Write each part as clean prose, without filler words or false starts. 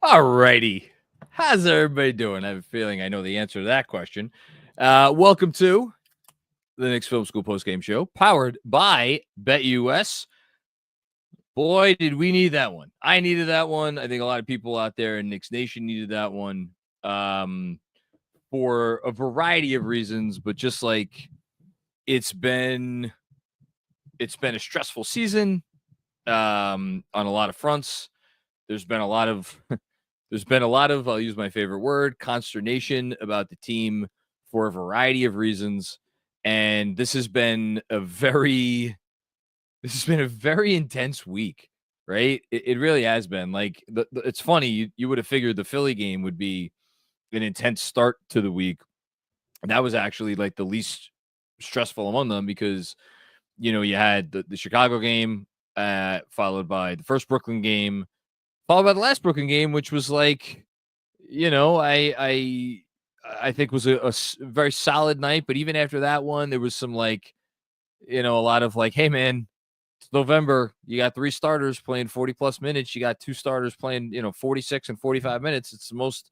All righty. How's everybody doing? I have a feeling I know the answer to that question. Welcome to the Knicks Film School Postgame Show, powered by BetUS. Boy, did we need that one. I needed that one. I think a lot of people out there in Knicks Nation needed that one for a variety of reasons, but just like it's been a stressful season on a lot of fronts. There's been a lot of I'll use my favorite word, consternation about the team for a variety of reasons. And this has been a very intense week, right? It really has been. Like, it's funny. You would have figured the Philly game would be an intense start to the week. And that was actually like the least stressful among them because, you had the Chicago game, followed by the first Brooklyn game, followed by the last Brooklyn game, which was like, I think was a very solid night. But even after that one, there was some like, a lot of like, hey man, it's November. You got 3 starters playing 40 plus minutes. You got 2 starters playing, 46 and 45 minutes. It's the most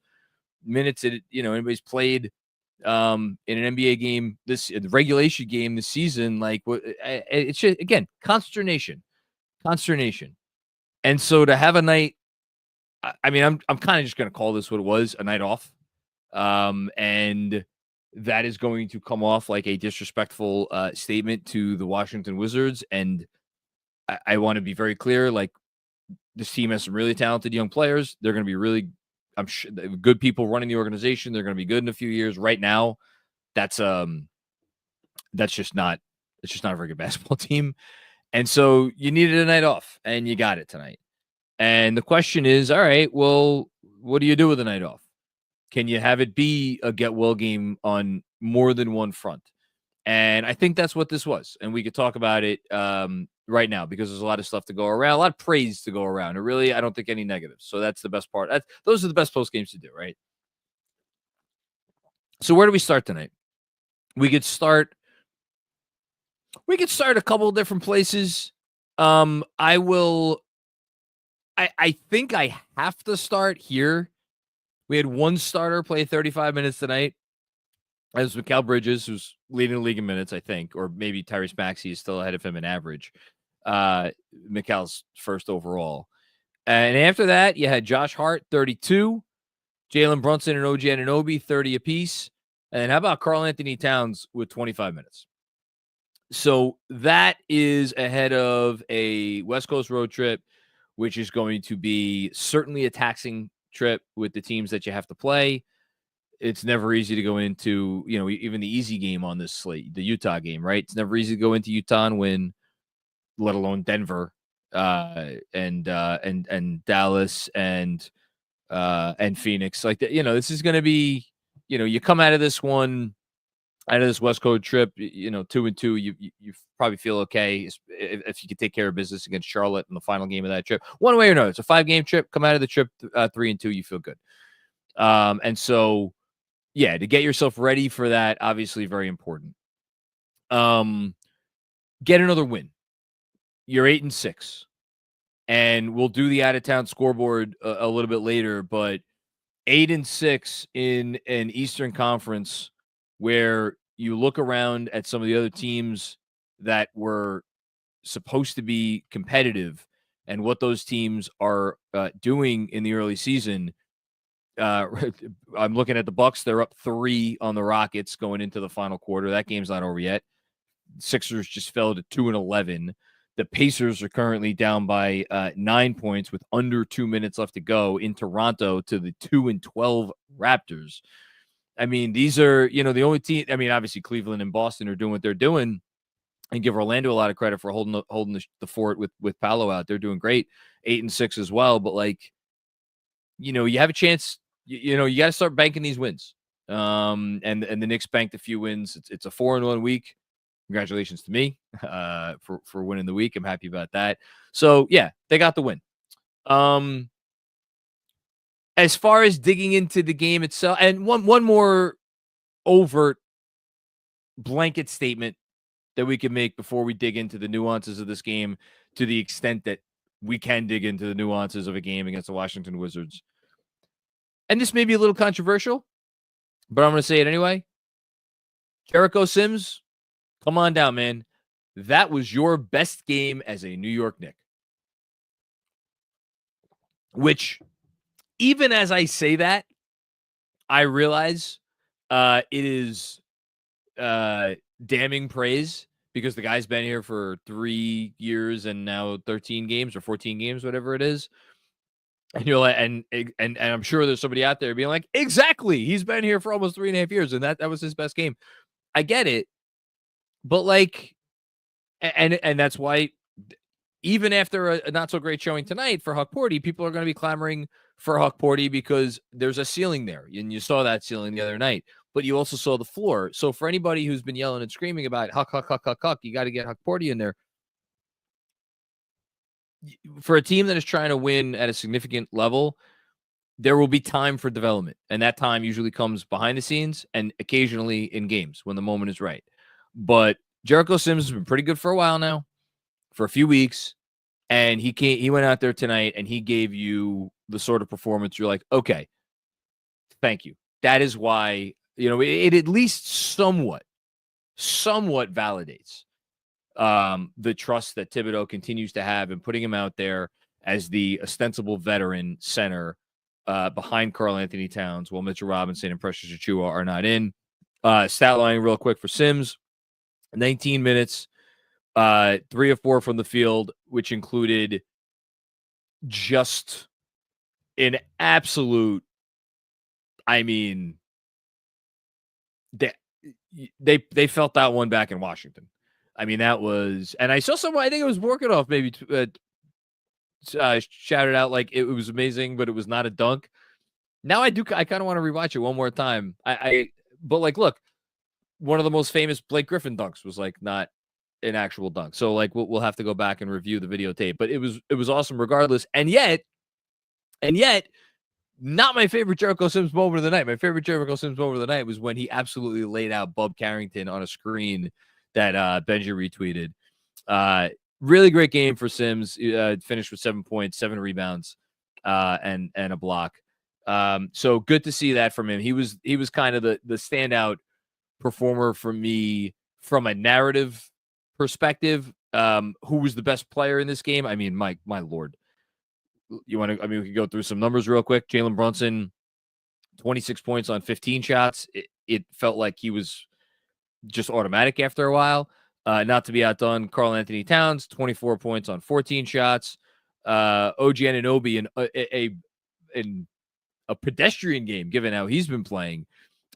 minutes that anybody's played in an NBA game, the regulation game this season. Like, it's just, again, consternation. And so to have a night, I mean, I'm kind of just going to call this what it was, a night off. And that is going to come off like a disrespectful statement to the Washington Wizards. And I want to be very clear, like, this team has some really talented young players. They're going to be really, I'm sure, good people running the organization. They're going to be good in a few years. Right now, that's just not a very good basketball team. And so you needed a night off, and you got it tonight. And the question is, all right, well, what do you do with a night off? Can you have it be a get well game on more than one front? And I think that's what this was. And we could talk about it right now because there's a lot of stuff to go around, a lot of praise to go around. And really, I don't think any negatives. So that's the best part. Those are the best post games to do, right? So where do we start tonight? We could start a couple of different places. I think I have to start here. We had one starter play 35 minutes tonight. That was Mikal Bridges, who's leading the league in minutes, I think, or maybe Tyrese Maxey is still ahead of him in average. Mikal's first overall. And after that, you had Josh Hart, 32, Jalen Brunson and OG Anunoby, 30 apiece. And how about Karl Anthony Towns with 25 minutes? So that is ahead of a West Coast road trip, which is going to be certainly a taxing trip with the teams that you have to play. It's never easy to go into, even the easy game on this slate, the Utah game, right? It's never easy to go into Utah and win, let alone Denver, and Dallas and Phoenix. Like, this is going to be, you come out of this one, out of this West Coast trip, 2-2, you probably feel okay if you can take care of business against Charlotte in the final game of that trip. One way or another, it's a 5-game trip. Come out of the trip 3-2, you feel good. And so, yeah, to get yourself ready for that, obviously very important. Get another win. You're 8-6, and we'll do the out-of-town scoreboard a little bit later. But 8-6 in an Eastern Conference, where you look around at some of the other teams that were supposed to be competitive and what those teams are doing in the early season. I'm looking at the Bucks. They're up 3 on the Rockets going into the final quarter. That game's not over yet. Sixers just fell to 2-11. The Pacers are currently down by 9 points with under 2 minutes left to go in Toronto to the 2-12 Raptors. I mean, these are, the only team. I mean, obviously Cleveland and Boston are doing what they're doing, and give Orlando a lot of credit for holding the fort with Paolo out. They're doing great, 8-6 as well. But like, you have a chance. You got to start banking these wins. And the Knicks banked a few wins. It's a 4-1 week. Congratulations to me for winning the week. I'm happy about that. So yeah, they got the win. As far as digging into the game itself, and one more overt blanket statement that we can make before we dig into the nuances of this game, to the extent that we can dig into the nuances of a game against the Washington Wizards. and this may be a little controversial, but I'm going to say it anyway. Jericho Sims, come on down, man. That was your best game as a New York Knick. Which, even as I say that, I realize it is damning praise because the guy's been here for 3 years and now 13 games or 14 games, whatever it is. And you're like, and I'm sure there's somebody out there being like, exactly, he's been here for almost 3.5 years, and that was his best game. I get it, but like, and that's why even after a not so great showing tonight for Huck Porty, people are going to be clamoring for Huck Porty because there's a ceiling there, and you saw that ceiling the other night. But you also saw the floor. So for anybody who's been yelling and screaming about Huck, you got to get Huck Porty in there. For a team that is trying to win at a significant level, there will be time for development. And that time usually comes behind the scenes and occasionally in games when the moment is right. But Jericho Sims has been pretty good for a while now, for a few weeks. And he went out there tonight and he gave you the sort of performance you're like, okay, thank you. That is why, it at least somewhat validates the trust that Thibodeau continues to have in putting him out there as the ostensible veteran center behind Karl Anthony Towns, while Mitchell Robinson and Precious Achiuwa are not in. Stat line real quick for Sims, 19 minutes, 3 of 4 from the field, which included just an absolute, they felt that one back in Washington. That was, and I saw someone, I think it was Morkanoff maybe shouted out like it was amazing, but it was not a dunk. Now I kind of want to rewatch it one more time. But like, look, one of the most famous Blake Griffin dunks was like not an actual dunk. So like we'll have to go back and review the videotape, but it was awesome regardless. And yet, not my favorite Jericho Sims moment of the night. My favorite Jericho Sims moment of the night was when he absolutely laid out Bub Carrington on a screen that Benji retweeted. Really great game for Sims. Finished with 7 points, 7 rebounds, and a block. So good to see that from him. He was kind of the standout performer for me from a narrative perspective. Who was the best player in this game? My Lord. We could go through some numbers real quick. Jalen Brunson, 26 points on 15 shots. It felt like he was just automatic after a while. Not to be outdone, Karl Anthony Towns, 24 points on 14 shots. OG Anunoby in a pedestrian game, given how he's been playing.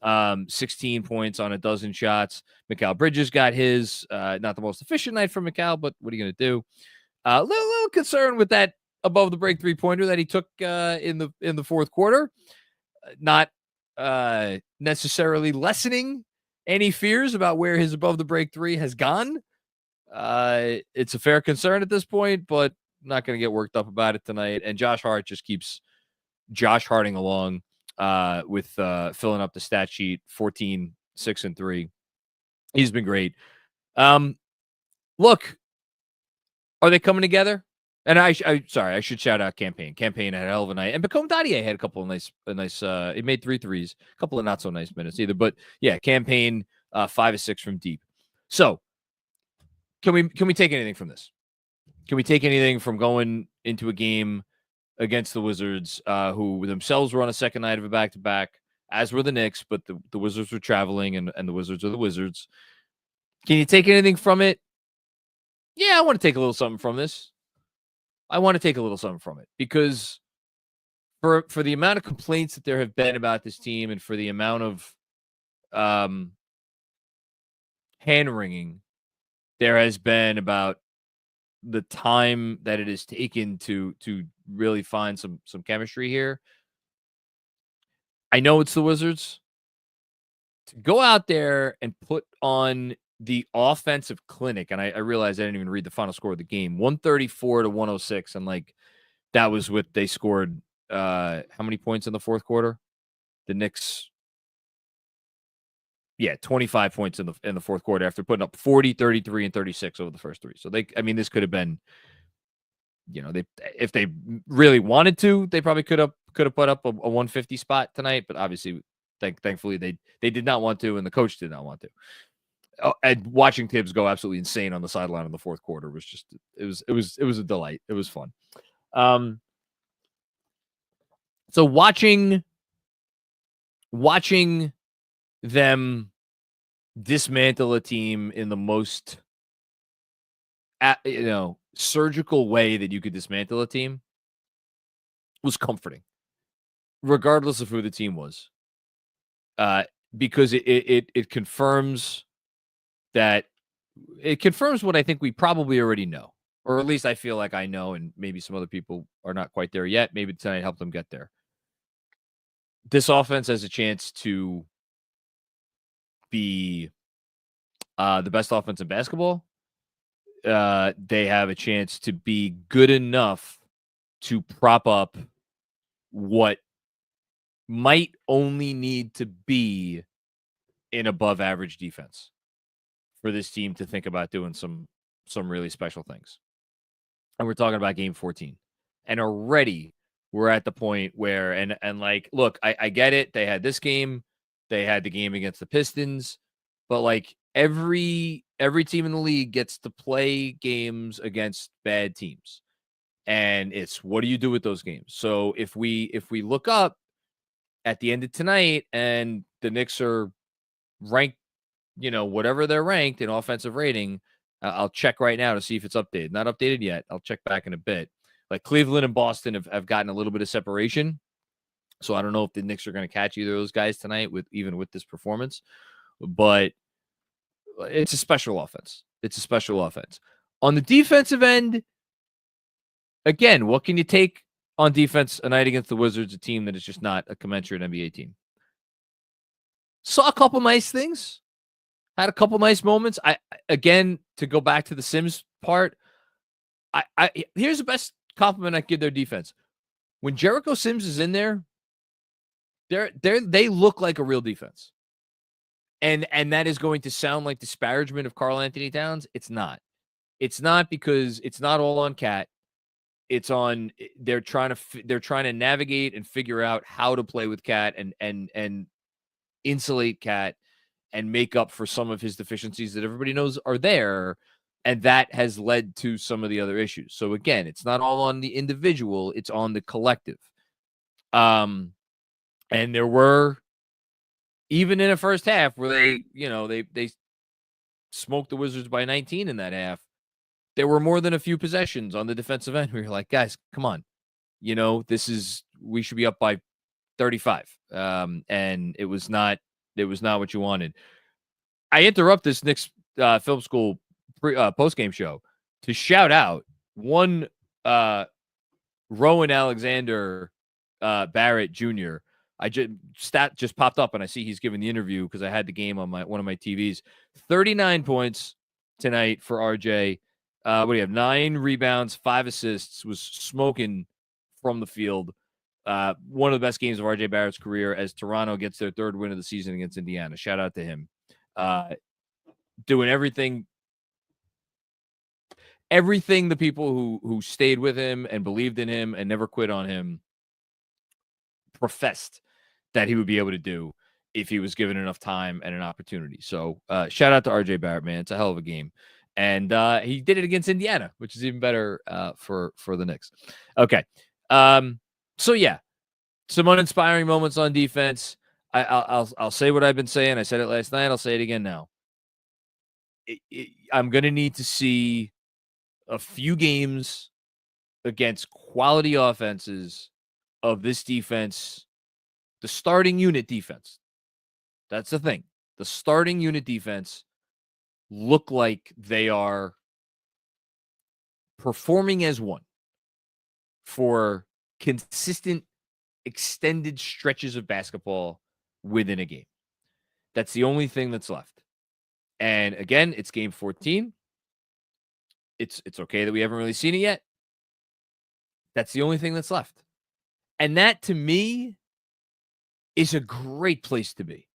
16 points on a dozen shots. Mikal Bridges got his. Not the most efficient night for Mikal, but what are you going to do? Little concern with that above the break 3-pointer that he took in the fourth quarter. Not necessarily lessening any fears about where his above the break 3 has gone. It's a fair concern at this point, but not going to get worked up about it tonight. And Josh Hart just keeps Josh Harting along with filling up the stat sheet, 14, 6, and 3. He's been great. Look, are they coming together? And I should shout out Campaign. Campaign had a hell of a night. And Bacone Dadier had a couple of nice, he made 3 threes, a couple of not so nice minutes either. But yeah, Campaign 5 of 6 from deep. So can we take anything from this? Can we take anything from going into a game against the Wizards, who themselves were on a second night of a back-to-back, as were the Knicks, but the Wizards were traveling and the Wizards are the Wizards. Can you take anything from it? Yeah, I want to take a little something from this. I want to take a little something from it because for the amount of complaints that there have been about this team and for the amount of hand-wringing there has been about the time that it has taken to really find some chemistry here. I know it's the Wizards. To go out there and put on the offensive clinic, and I realized I didn't even read the final score of the game, 134-106, and like that was what they scored. How many points in the fourth quarter? The Knicks, 25 points in the fourth quarter after putting up 40, 33, and 36 over the first 3. So this could have been, if they really wanted to, they probably could have could have put up a 150 spot tonight, but obviously, thankfully they did not want to, and the coach did not want to. And watching Tibbs go absolutely insane on the sideline in the fourth quarter was just it was a delight. It was fun. So watching them dismantle a team in the most surgical way that you could dismantle a team was comforting, regardless of who the team was, because it confirms that it confirms what I think we probably already know, or at least I feel like I know, and maybe some other people are not quite there yet. Maybe tonight helped them get there. This offense has a chance to be the best offense in basketball. They have a chance to be good enough to prop up what might only need to be an above average defense for this team to think about doing some really special things. And we're talking about game 14. And already we're at the point where, and like, look, I get it. They had this game. They had the game against the Pistons. But like every team in the league gets to play games against bad teams. And it's, what do you do with those games? So if we look up at the end of tonight and the Knicks are ranked, whatever they're ranked in offensive rating, I'll check right now to see if it's updated. Not updated yet. I'll check back in a bit. Like Cleveland and Boston have gotten a little bit of separation. So I don't know if the Knicks are going to catch either of those guys tonight with this performance. But it's a special offense. It's a special offense. On the defensive end, again, what can you take on defense a night against the Wizards, a team that is just not a commensurate NBA team? Saw a couple nice things. Had a couple nice moments. Again, to go back to the Sims part, here's the best compliment I give their defense. When Jericho Sims is in there, they look like a real defense. And that is going to sound like disparagement of Karl Anthony Towns. It's not. It's not, because it's not all on Cat. It's on they're trying to navigate and figure out how to play with Cat and insulate Cat and make up for some of his deficiencies that everybody knows are there. And that has led to some of the other issues. So again, it's not all on the individual, it's on the collective. And there were, even in a first half where they smoked the Wizards by 19 in that half, there were more than a few possessions on the defensive end where you're like, guys, come on. We should be up by 35. And it was not what you wanted. I interrupt this Knicks Film School post-game show to shout out one Rowan Alexander Barrett Jr. Stat just popped up and I see he's giving the interview because I had the game on one of my TVs. 39 points tonight for RJ. What do you have? 9 rebounds, 5 assists, was smoking from the field. One of the best games of RJ Barrett's career as Toronto gets their 3rd win of the season against Indiana. Shout out to him. Doing everything the people who stayed with him and believed in him and never quit on him professed that he would be able to do if he was given enough time and an opportunity. So shout out to RJ Barrett, man. It's a hell of a game. And he did it against Indiana, which is even better for the Knicks. Okay. So yeah, some uninspiring moments on defense. I'll say what I've been saying. I said it last night. I'll say it again now. I'm going to need to see a few games against quality offenses of this defense, the starting unit defense. That's the thing. The starting unit defense look like they are performing as one for consistent, extended stretches of basketball within a game. That's the only thing that's left. And again, it's game 14. It's okay that we haven't really seen it yet. That's the only thing that's left. And that, to me, is a great place to be.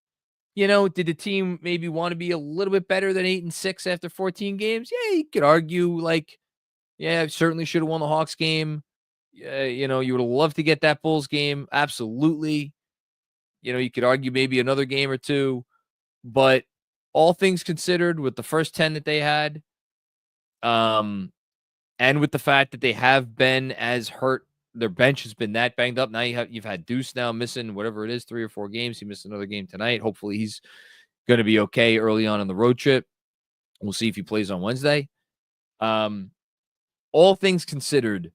Did the team maybe want to be a little bit better than 8-6 after 14 games? Yeah, you could argue, I certainly should have won the Hawks game. You would love to get that Bulls game. Absolutely. You could argue maybe another game or two, but all things considered, with the first 10 that they had, and with the fact that they have been as hurt, their bench has been that banged up. Now you've had Deuce now missing whatever it is, 3 or 4 games. He missed another game tonight. Hopefully he's going to be okay early on the road trip. We'll see if he plays on Wednesday. All things considered,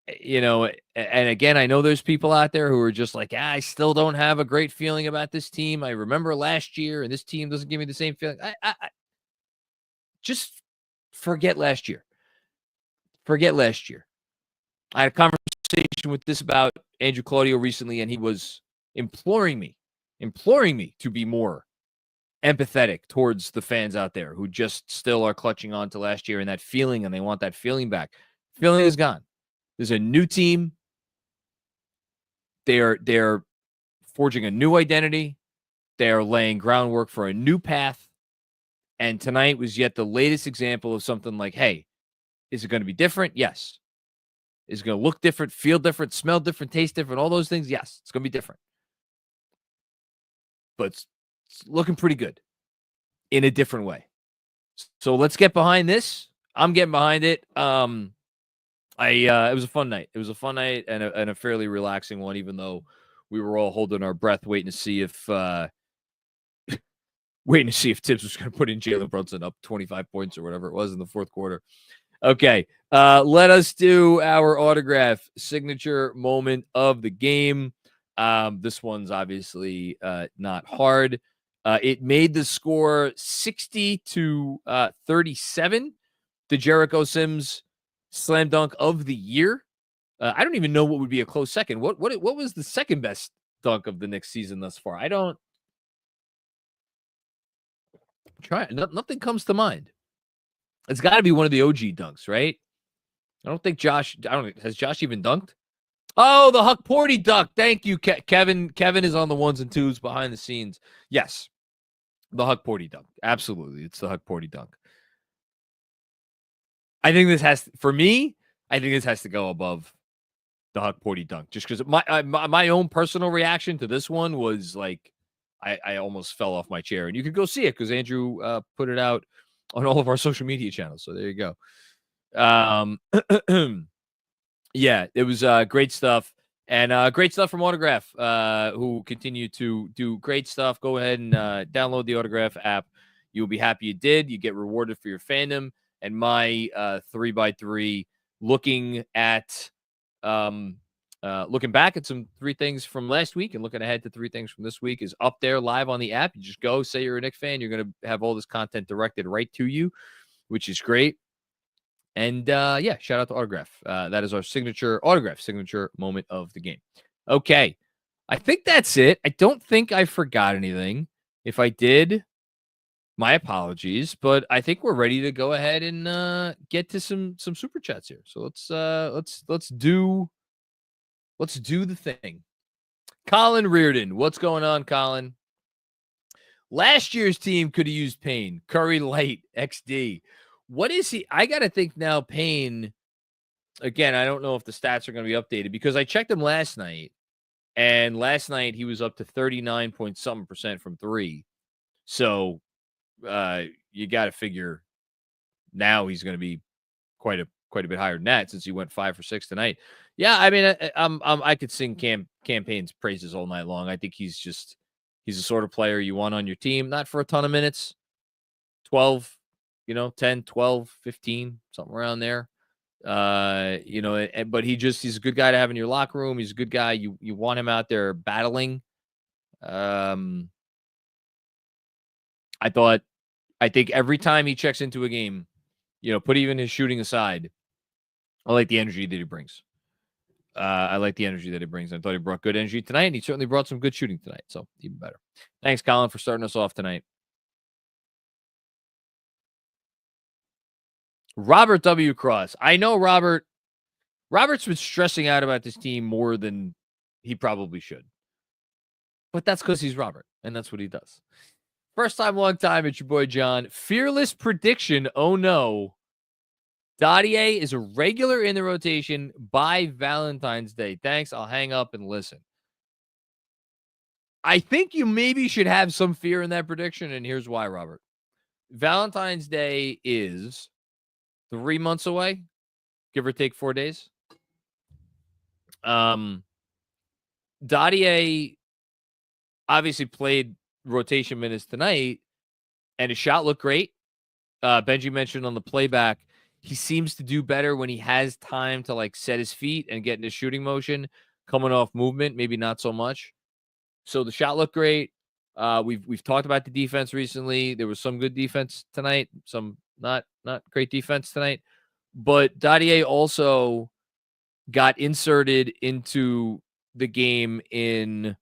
and again, I know there's people out there who are just like, I still don't have a great feeling about this team. I remember last year, and this team doesn't give me the same feeling. I just forget last year. Forget last year. I had a conversation with this about Andrew Claudio recently, and he was imploring me to be more empathetic towards the fans out there who just still are clutching on to last year and that feeling, and they want that feeling back. Feeling is gone. There's a new team. They're forging a new identity. They are laying groundwork for a new path. And tonight was yet the latest example of something like, hey, is it going to be different? Yes. Is it going to look different, feel different, smell different, taste different, all those things? Yes, it's going to be different. But it's looking pretty good in a different way. So let's get behind this. I'm getting behind it. It was a fun night. It was a fun night and a fairly relaxing one, even though we were all holding our breath, waiting to see if Tibbs was going to put in Jalen Brunson up 25 points or whatever it was in the fourth quarter. Okay, let us do our autograph signature moment of the game. This one's obviously not hard. It made the score 60-37. The Jericho Sims slam dunk of the year. I don't even know what would be a close second. What was the second best dunk of the Knicks season thus far? I don't try. Nothing comes to mind. It's got to be one of the OG dunks, right? I don't think Josh. Has Josh even dunked? Oh, the Huck Porty dunk. Thank you, Kevin. Kevin is on the ones and twos behind the scenes. Yes, the Huck Porty dunk. Absolutely, it's the Huck Porty dunk. I think this has to go above the Huck Porty dunk, just because my own personal reaction to this one was like I almost fell off my chair, and you could go see it because Andrew put it out on all of our social media channels. So there you go. Yeah, it was great stuff, and great stuff from Autograph, who continue to do great stuff. Go ahead and download the Autograph app. You'll be happy you did. You get rewarded for your fandom. And my 3x3 looking back at some 3 things from last week and looking ahead to 3 things from this week is up there live on the app. You just go, say you're a Knicks fan. You're going to have all this content directed right to you, which is great. And yeah, shout out to Autograph. That is our signature moment of the game. Okay. I think that's it. I don't think I forgot anything. If I did, my apologies, but I think we're ready to go ahead and get to some super chats here. So let's do the thing. Colin Reardon, what's going on, Colin? Last year's team could have used Payne. Curry Light, XD. What is he? I got to think now. Payne. Again, I don't know if the stats are going to be updated because I checked him last night, and last night he was up to 39% from 3. So you got to figure now he's going to be quite a bit higher than that since he went 5 for 6 tonight. Yeah, I mean, I could sing Campaign's praises all night long. I think he's the sort of player you want on your team, not for a ton of minutes, 12, 10, 12, 15, something around there. But he's a good guy to have in your locker room. He's a good guy. You want him out there battling. I think every time he checks into a game, put even his shooting aside, I like the energy that he brings. I like the energy that he brings. I thought he brought good energy tonight, and he certainly brought some good shooting tonight. So even better. Thanks, Colin, for starting us off tonight. Robert W. Cross. I know Robert's been stressing out about this team more than he probably should. But that's because he's Robert, and that's what he does. First time, long time, it's your boy John. Fearless prediction. Oh, no. Dadier is a regular in the rotation by Valentine's Day. Thanks. I'll hang up and listen. I think you maybe should have some fear in that prediction, and here's why, Robert. Valentine's Day is 3 months away, give or take 4 days. Dadier obviously played rotation minutes tonight, and his shot looked great. Benji mentioned on the playback, he seems to do better when he has time to like set his feet and get into shooting motion, coming off movement, maybe not so much. So the shot looked great. We've talked about the defense recently. There was some good defense tonight, some not great defense tonight. But Dadier also got inserted into the game in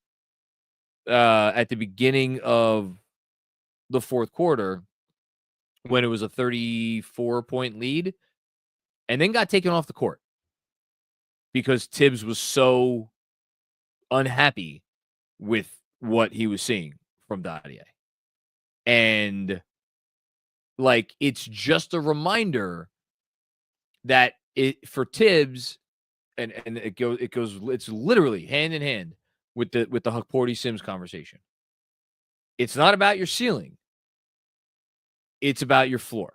at the beginning of the fourth quarter when it was a 34-point lead, and then got taken off the court because Tibbs was so unhappy with what he was seeing from Dadier. And like, it's just a reminder that for Tibbs, and it's literally hand in hand with the Huckporty Sims conversation. It's not about your ceiling. It's about your floor.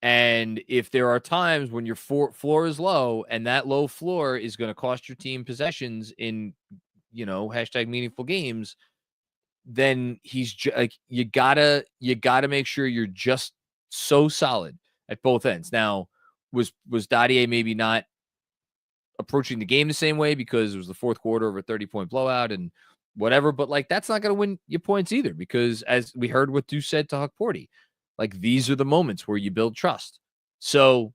And if there are times when your floor is low and that low floor is going to cost your team possessions in, hashtag meaningful games, then he's like, you gotta make sure you're just so solid at both ends. Now, was Dadier maybe not approaching the game the same way because it was the fourth quarter of a 30-point blowout and whatever, but like, that's not going to win you points either, because as we heard what Deuce said to Huckporty, like, these are the moments where you build trust. So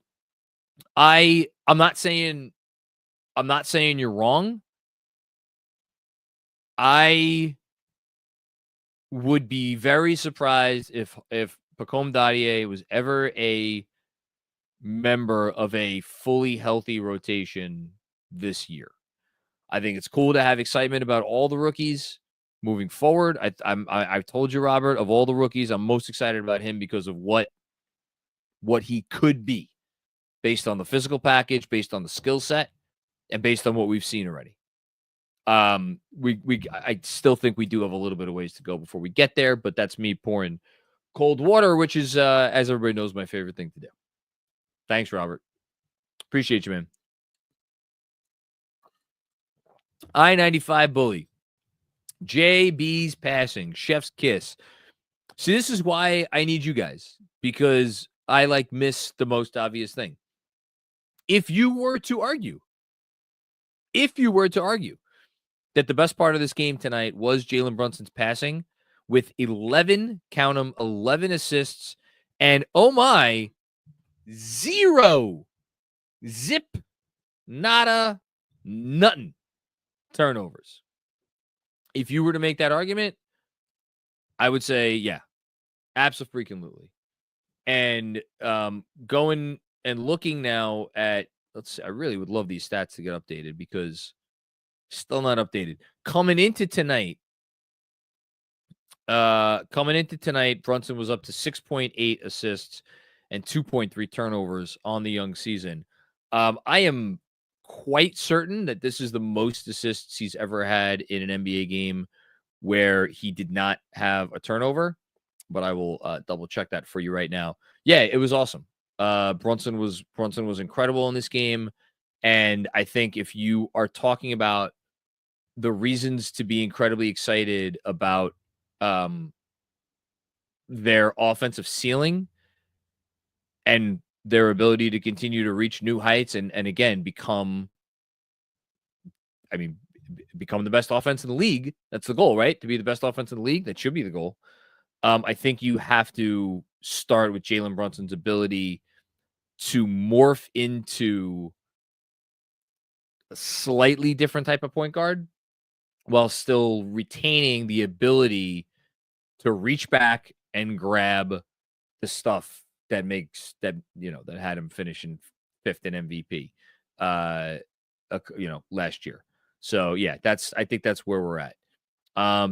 I'm not saying you're wrong. I would be very surprised if Pacome Dadier was ever a member of a fully healthy rotation this year. I think it's cool to have excitement about all the rookies moving forward. I've told you, Robert, of all the rookies, I'm most excited about him because of what he could be based on the physical package, based on the skill set, and based on what we've seen already. I still think we do have a little bit of ways to go before we get there, but that's me pouring cold water, which is, as everybody knows, my favorite thing to do. Thanks, Robert. Appreciate you, man. I-95 bully. JB's passing. Chef's kiss. See, this is why I need you guys, because I miss the most obvious thing. If you were to argue that the best part of this game tonight was Jalen Brunson's passing with 11, count them, 11 assists, and oh my, 0, zip, nada, nothing turnovers. If you were to make that argument, I would say, yeah, absolutely. And going and looking now at, let's see, I really would love these stats to get updated because still not updated. Coming into tonight, Brunson was up to 6.8 assists and 2.3 turnovers on the young season. I am quite certain that this is the most assists he's ever had in an NBA game where he did not have a turnover, but I will double check that for you right now. Yeah, it was awesome. Brunson was incredible in this game, and I think if you are talking about the reasons to be incredibly excited about their offensive ceiling and their ability to continue to reach new heights and again become the best offense in the league. That's the goal, right? To be the best offense in the league. That should be the goal. I think you have to start with Jalen Brunson's ability to morph into a slightly different type of point guard while still retaining the ability to reach back and grab the stuff that had him finishing 5th in MVP, last year. So yeah, I think that's where we're at.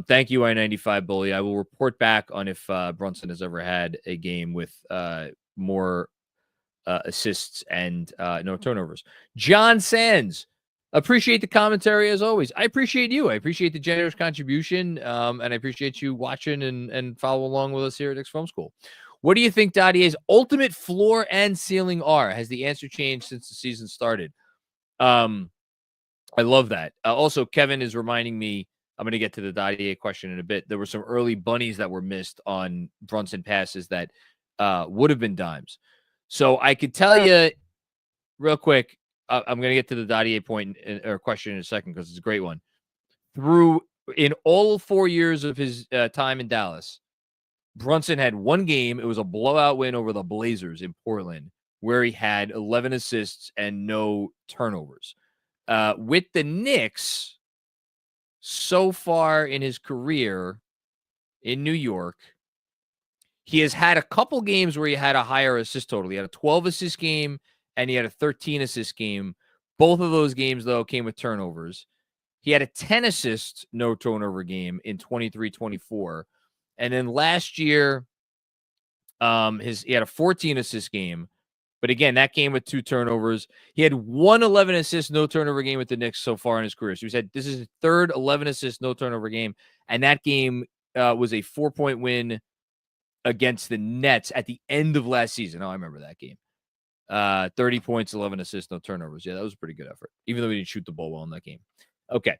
Thank you, I-95 bully. I will report back on if Brunson has ever had a game with more assists and no turnovers. John Sands, appreciate the commentary as always. I appreciate you. I appreciate the generous contribution, and I appreciate you watching and follow along with us here at Knicks Film School. What do you think Dadier's ultimate floor and ceiling are? Has the answer changed since the season started? I love that. Also, Kevin is reminding me, I'm going to get to the Dadier question in a bit. There were some early bunnies that were missed on Brunson passes that would have been dimes. So I could tell you real quick, I'm going to get to the Dadier point or question in a second because it's a great one. In all 4 years of his time in Dallas, Brunson had one game. It was a blowout win over the Blazers in Portland, where he had 11 assists and no turnovers. With the Knicks, so far in his career in New York, he has had a couple games where he had a higher assist total. He had a 12 assist game and he had a 13 assist game. Both of those games, though, came with turnovers. He had a 10 assist, no turnover game in 23-24. And then last year, he had a 14 assist game. But again, that game with 2 turnovers. He had 1 11 assist, no turnover game with the Knicks so far in his career. So he said this is his third 11 assist, no turnover game. And that game was a 4-point win against the Nets at the end of last season. Oh, I remember that game. 30 points, 11 assists, no turnovers. Yeah, that was a pretty good effort, even though he didn't shoot the ball well in that game. Okay.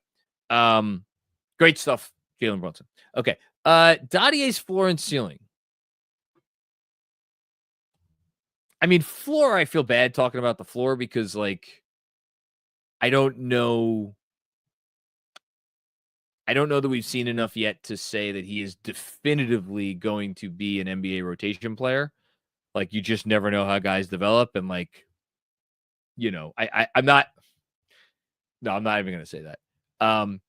Great stuff, Jalen Brunson. Okay. Dadier's floor and ceiling. I mean, floor, I feel bad talking about the floor because, like, I don't know that we've seen enough yet to say that he is definitively going to be an NBA rotation player. Like, you just never know how guys develop. And, like, you know, I'm not even going to say that.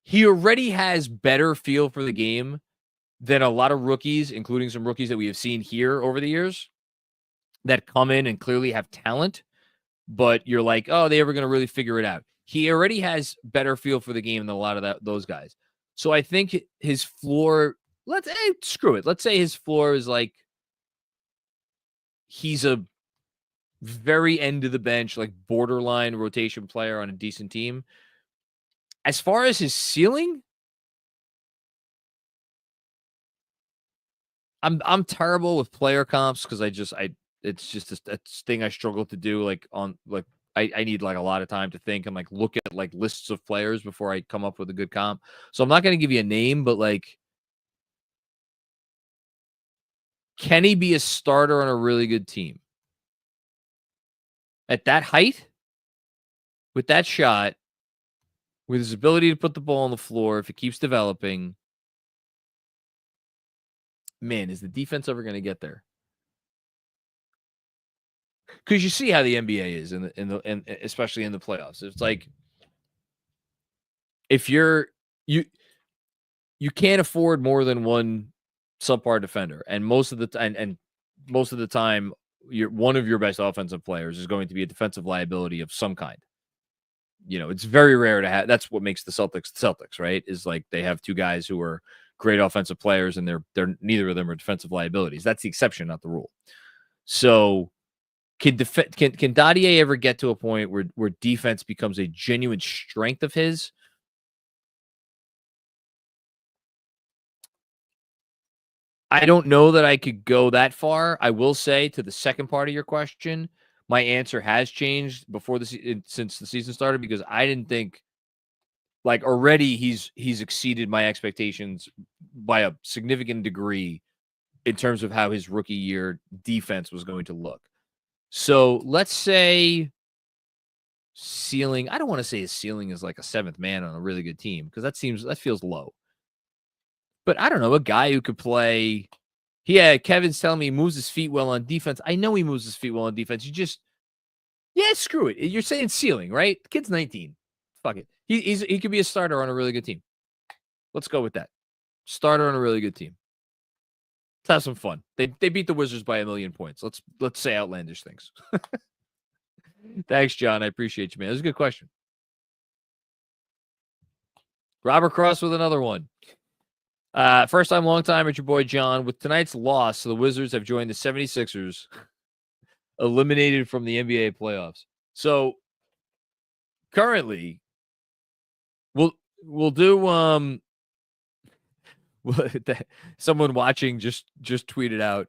He already has better feel for the game than a lot of rookies, including some rookies that we have seen here over the years that come in and clearly have talent, but you're like, oh, they ever going to really figure it out? He already has better feel for the game than a lot of those guys. So I think his floor, screw it. Let's say his floor is like, he's a very end of the bench, like borderline rotation player on a decent team. As far as his ceiling, I'm terrible with player comps because it's just a thing I struggle to do. Like I need like a lot of time to think and like look at like lists of players before I come up with a good comp. So I'm not going to give you a name, but like, can he be a starter on a really good team at that height, with that shot, with his ability to put the ball on the floor if it keeps developing? Man, is the defense ever going to get there? Because you see how the NBA is in especially in the playoffs. It's like, if you can't afford more than one subpar defender, and most of the time, one of your best offensive players is going to be a defensive liability of some kind. You know, it's very rare to have. That's what makes the Celtics, right? Is like they have 2 guys who are great offensive players, and they're neither of them are defensive liabilities. That's the exception, not the rule. So, can Dadier ever get to a point where defense becomes a genuine strength of his? I don't know that I could go that far. I will say, to the second part of your question, my answer has changed since the season started, because I didn't think, like, already he's exceeded my expectations by a significant degree in terms of how his rookie year defense was going to look. So let's say ceiling. I don't want to say his ceiling is like a 7th man on a really good team, because that feels low. But I don't know, a guy who could play. Yeah, Kevin's telling me he moves his feet well on defense. I know he moves his feet well on defense. Screw it. You're saying ceiling, right? The kid's 19. Fuck it. He could be a starter on a really good team. Let's go with that. Starter on a really good team. Let's have some fun. They beat the Wizards by 1 million points. Let's say outlandish things. Thanks, John. I appreciate you, man. That was a good question. Robert Cross with another one. First time, long time, it's your boy John. With tonight's loss, the Wizards have joined the 76ers, eliminated from the NBA playoffs. So currently, we'll do someone watching just tweeted out.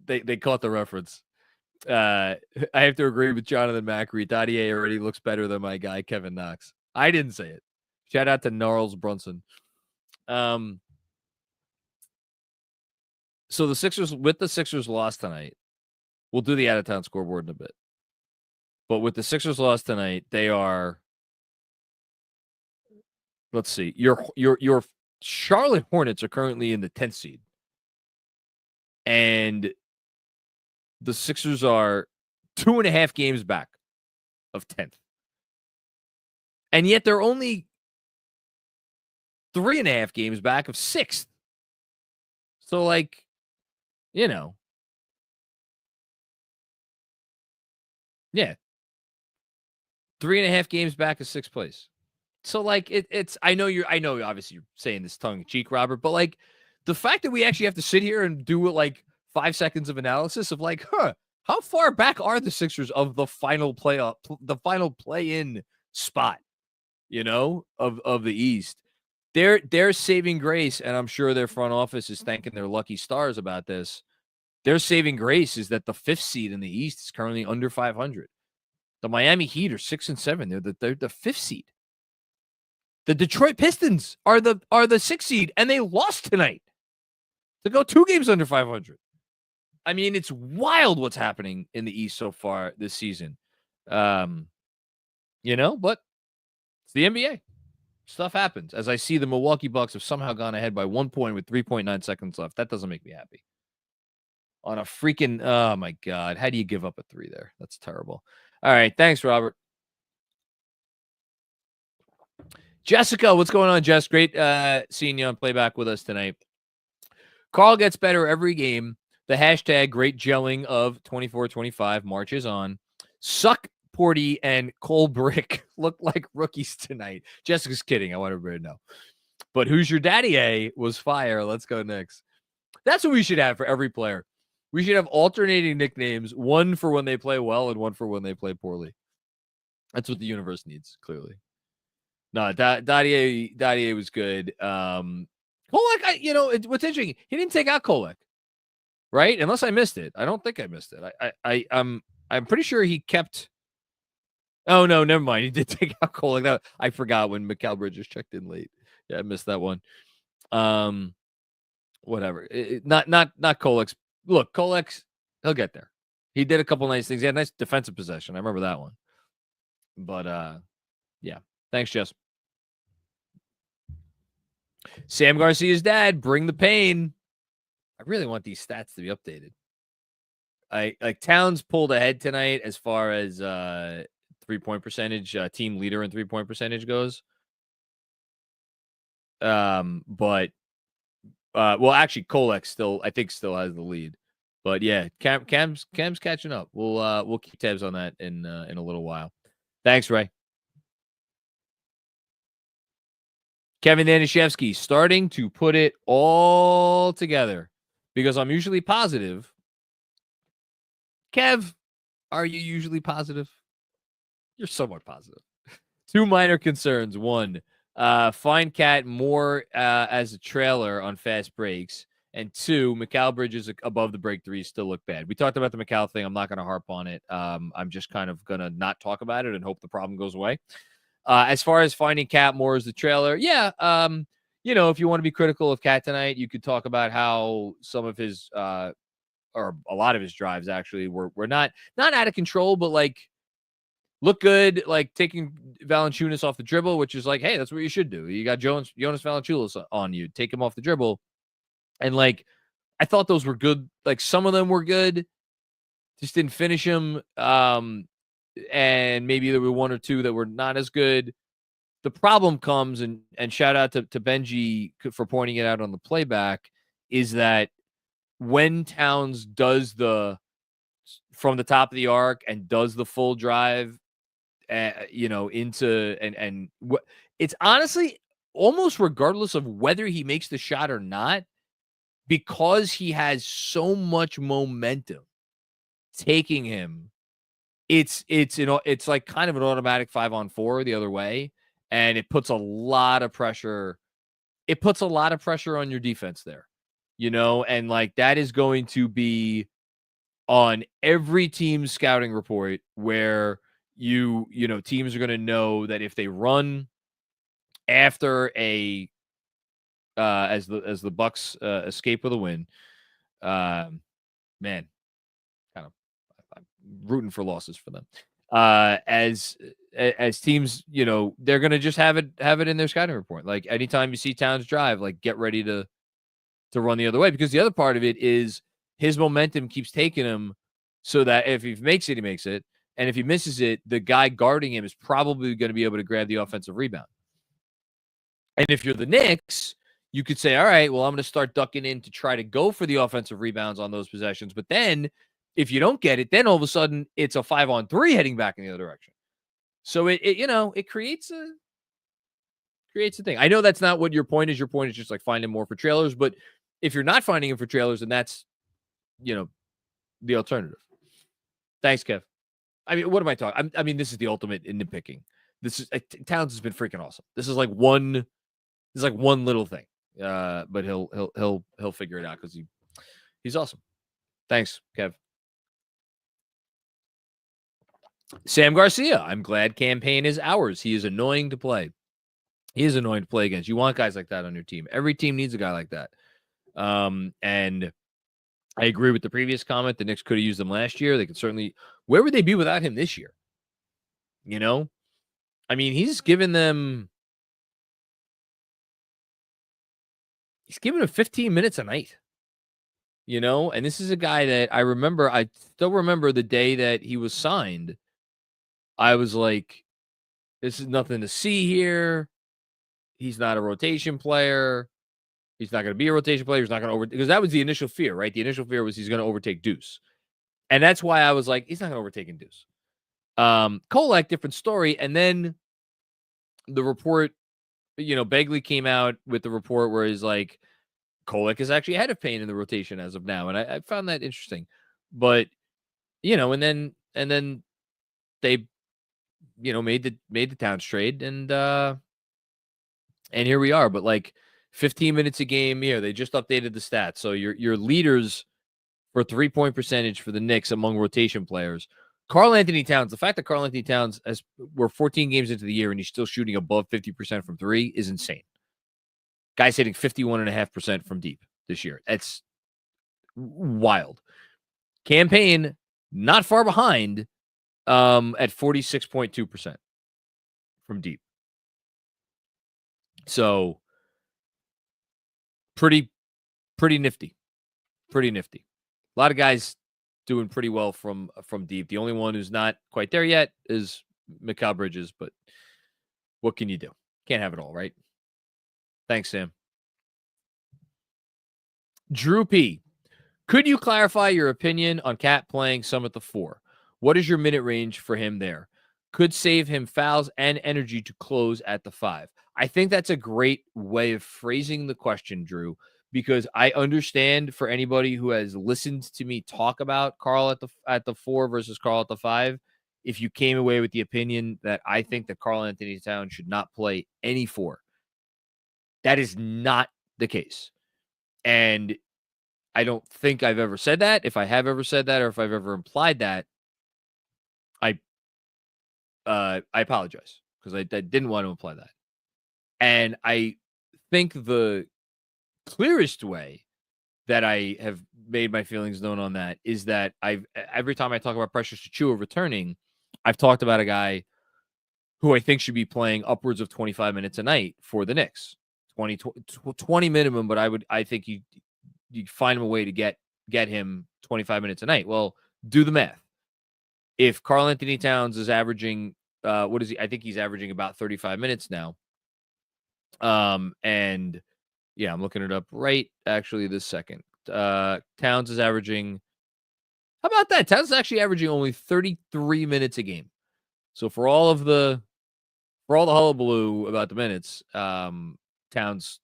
They caught the reference. I have to agree with Jonathan Macri. Dottie already looks better than my guy Kevin Knox. I didn't say it. Shout out to Gnarls Brunson. So the Sixers lost tonight. We'll do the out of town scoreboard in a bit. But with the Sixers lost tonight, they are. Let's see. Your Charlotte Hornets are currently in the 10th seed, and the Sixers are 2.5 games back of 10th, and yet they're only 3.5 games back of 6th. So, like, yeah, 3.5 games back of 6th place. So, like, it's I know obviously you're saying this tongue in cheek, Robert, but like the fact that we actually have to sit here and do like 5 seconds of analysis of like, how far back are the Sixers of the final play-in spot, of the East? Their saving grace, and I'm sure their front office is thanking their lucky stars about this. Their saving grace is that the 5th seed in the East is currently under 500. The Miami Heat are 6 and 7. They're the 5th seed. The Detroit Pistons are the 6th seed, and they lost tonight to go 2 games under 500. I mean, it's wild what's happening in the East so far this season. But it's the NBA. Stuff happens. As I see the Milwaukee Bucks have somehow gone ahead by 1 point with 3.9 seconds left. That doesn't make me happy. On a freaking, oh my God. How do you give up a 3 there? That's terrible. All right. Thanks, Robert. Jessica, what's going on, Jess? Great seeing you on playback with us tonight. Carl gets better every game. The hashtag great gelling of 24-25 marches on. Suck Porty and Cole Brick look like rookies tonight. Jessica's kidding. I want everybody to know. But who's your daddy? Was fire. Let's go Knicks. That's what we should have for every player. We should have alternating nicknames, one for when they play well and one for when they play poorly. That's what the universe needs, clearly. No, Dottier was good. Kolek, what's interesting, he didn't take out Kolek, right? Unless I missed it. I don't think I missed it. I'm pretty sure he kept. Oh no, never mind. He did take out Kolek. I forgot when Mikal Bridges checked in late. Yeah, I missed that one. Whatever. Not Kolek's. Look, Kolek's, he'll get there. He did a couple nice things. He had a nice defensive possession. I remember that one. But yeah. Thanks, Jess. Sam Garcia's dad, bring the pain. I really want these stats to be updated. Towns pulled ahead tonight as far as 3-point percentage, team leader in 3-point percentage goes. But actually, Kolek still has the lead. But yeah, Cam's catching up. We'll keep tabs on that in a little while. Thanks, Ray. Kevin Danishevsky starting to put it all together because I'm usually positive. Kev, are you usually positive? You're somewhat positive. 2 minor concerns. 1, find Cat more as a trailer on fast breaks. And 2, Mikal Bridges above the break 3 still look bad. We talked about the Mikal thing. I'm not going to harp on it. I'm just kind of going to not talk about it and hope the problem goes away. As far as finding Cat more as the trailer, yeah. If you want to be critical of Cat tonight, you could talk about how some of his or a lot of his drives actually were not out of control, but like look good, like taking Valanciunas off the dribble, which is like, hey, that's what you should do. You got Jonas Valanciunas on you, take him off the dribble, and like I thought those were good. Like some of them were good, just didn't finish them. And maybe there were 1 or 2 that were not as good. The problem comes, and shout out to Benji for pointing it out on the playback, is that when Towns does from the top of the arc and does the full drive, into it's honestly almost regardless of whether he makes the shot or not, because he has so much momentum taking him, it's like kind of an automatic 5-on-4 the other way, and it puts a lot of pressure. It puts a lot of pressure on your defense there, and like that is going to be on every team's scouting report where teams are going to know that if they run after a as the Bucks escape with a win, man, kind of I'm rooting for losses for them. As teams, they're gonna just have it in their scouting report. Like anytime you see Towns drive, like get ready to run the other way, because the other part of it is his momentum keeps taking him, so that if he makes it, he makes it, and if he misses it, the guy guarding him is probably going to be able to grab the offensive rebound. And if you're the Knicks, you could say, all right, well, I'm going to start ducking in to try to go for the offensive rebounds on those possessions. But then if you don't get it, then all of a sudden it's a 5-on-3 heading back in the other direction. So it creates a thing. I know that's not what your point is. Your point is just like finding more for trailers. But if you're not finding him for trailers, then that's, the alternative. Thanks, Kev. I mean, what am I talking? I mean, this is the ultimate in nitpicking. This is Towns has been freaking awesome. This is like one little thing. But he'll figure it out because he's awesome. Thanks, Kev. Sam Garcia, I'm glad campaign is ours. He is annoying to play. He is annoying to play against. You want guys like that on your team. Every team needs a guy like that. And I agree with the previous comment. The Knicks could have used them last year. They could certainly. Where would they be without him this year? I mean, he's given them 15 minutes a night. And this is a guy that I still remember the day that he was signed. I was like, this is nothing to see here. He's not a rotation player. He's not going to be a rotation player. He's not going to because that was the initial fear, right? The initial fear was he's going to overtake Deuce. And that's why I was like, he's not going to overtake Deuce. Kolek, different story. And then the report, Begley came out with the report where he's like, Kolek is actually ahead of Payne in the rotation as of now. And I found that interesting. But, and then they, made the Towns trade and here we are. But like 15 minutes a game here, they just updated the stats. So your leaders for 3-point percentage for the Knicks among rotation players, Karl-Anthony Towns. The fact that Karl-Anthony Towns we're 14 games into the year and he's still shooting above 50% from three is insane. Guy's hitting 51.5% from deep this year. That's wild. Campaign not far behind at 46.2% from deep. So pretty nifty. Pretty nifty. A lot of guys doing pretty well from deep. The only one who's not quite there yet is Mikal Bridges, but what can you do? Can't have it all, right? Thanks, Sam. Drew P. Could you clarify your opinion on Cat playing some at the 4? What is your minute range for him there? Could save him fouls and energy to close at the 5. I think that's a great way of phrasing the question, Drew, because I understand for anybody who has listened to me talk about Karl at the 4 versus Karl at the 5, if you came away with the opinion that I think that Karl-Anthony Towns should not play any 4. That is not the case. And I don't think I've ever said that. If I have ever said that or if I've ever implied that, I apologize because I didn't want to imply that. And I think the clearest way that I have made my feelings known on that is that every time I talk about Precious Achiuwa returning, I've talked about a guy who I think should be playing upwards of 25 minutes a night for the Knicks. 20 minimum, but I think you find him a way to get him 25 minutes a night. Well, do the math. If Karl-Anthony Towns is averaging, what is he? I think he's averaging about 35 minutes now. And yeah, I'm looking it up right actually this second. Towns is averaging, how about that? Towns is actually averaging only 33 minutes a game. So for all the hullabaloo about the minutes, Towns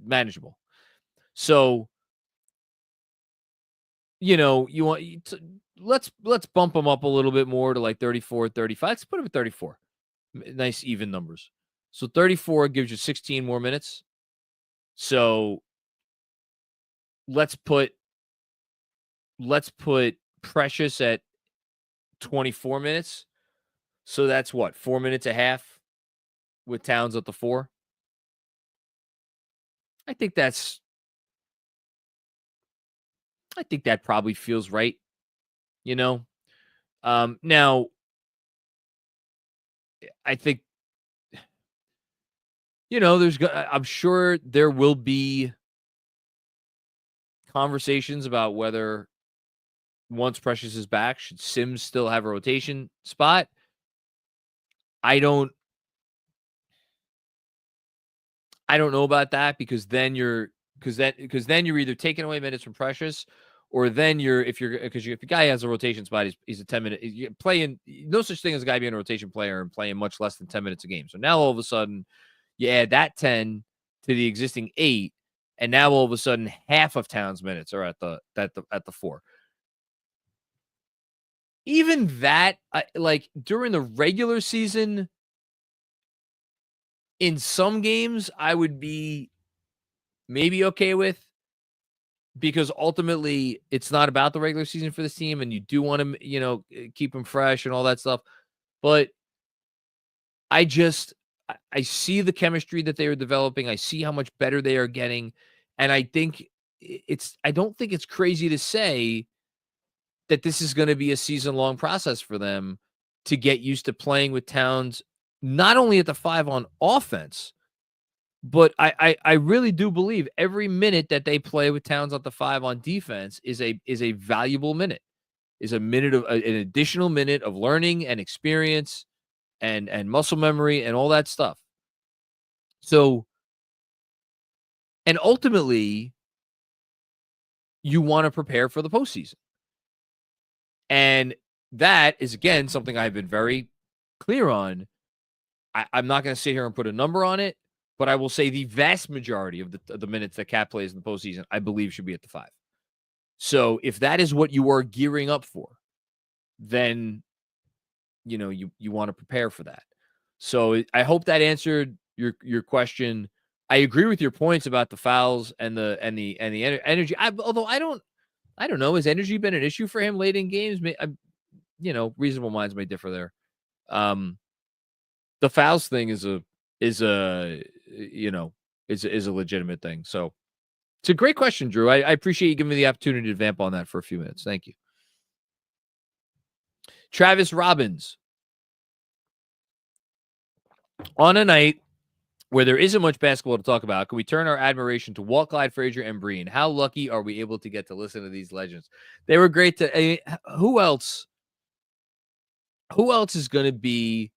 manageable. So, you want let's bump them up a little bit more to like 34, 35. Let's put them at 34. Nice even numbers. So 34 gives you 16 more minutes. So let's put Precious at 24 minutes. So that's what, 4 minutes a half with Towns at the 4. I think that probably feels right. Now, I think, I'm sure there will be conversations about whether once Precious is back, should Sims still have a rotation spot? I don't know about that, because then you're either taking away minutes from Precious, or then if the guy has a rotation spot, he's a 10-minute playing. No such thing as a guy being a rotation player and playing much less than 10 minutes a game. So now all of a sudden you add that 10 to the existing 8, and now all of a sudden half of Towns' minutes are at the 4. Even that, like during the regular season, in some games, I would be maybe okay with, because ultimately it's not about the regular season for this team, and you do want to, keep them fresh and all that stuff. But I see the chemistry that they are developing. I see how much better they are getting. And I think I don't think it's crazy to say that this is going to be a season-long process for them to get used to playing with Towns, not only at the 5 on offense, but I really do believe every minute that they play with Towns at the 5 on defense is a valuable minute, is a minute of an additional minute of learning and experience and muscle memory and all that stuff. So, and ultimately, you want to prepare for the postseason. And that is, again, something I've been very clear on. I'm not going to sit here and put a number on it, but I will say the vast majority of the minutes that Cat plays in the postseason, I believe, should be at the 5. So if that is what you are gearing up for, then, you want to prepare for that. So I hope that answered your question. I agree with your points about the fouls and the energy. Although I don't know. Has energy been an issue for him late in games? Reasonable minds may differ there. The fouls thing is a legitimate thing. So it's a great question, Drew. I appreciate you giving me the opportunity to vamp on that for a few minutes. Thank you. Travis Robbins. On a night where there isn't much basketball to talk about, can we turn our admiration to Walt, Clyde, Frazier, and Breen? How lucky are we able to get to listen to these legends? They were great who else is going to be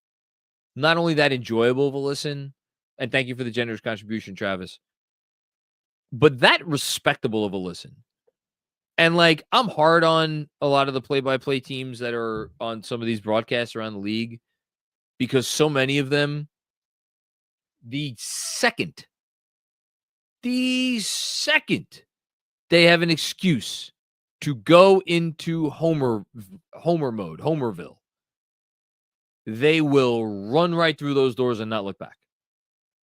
not only that enjoyable of a listen, and thank you for the generous contribution, Travis, but that respectable of a listen. And like, I'm hard on a lot of the play-by-play teams that are on some of these broadcasts around the league, because so many of them, the second they have an excuse to go into Homer mode, Homerville, they will run right through those doors and not look back.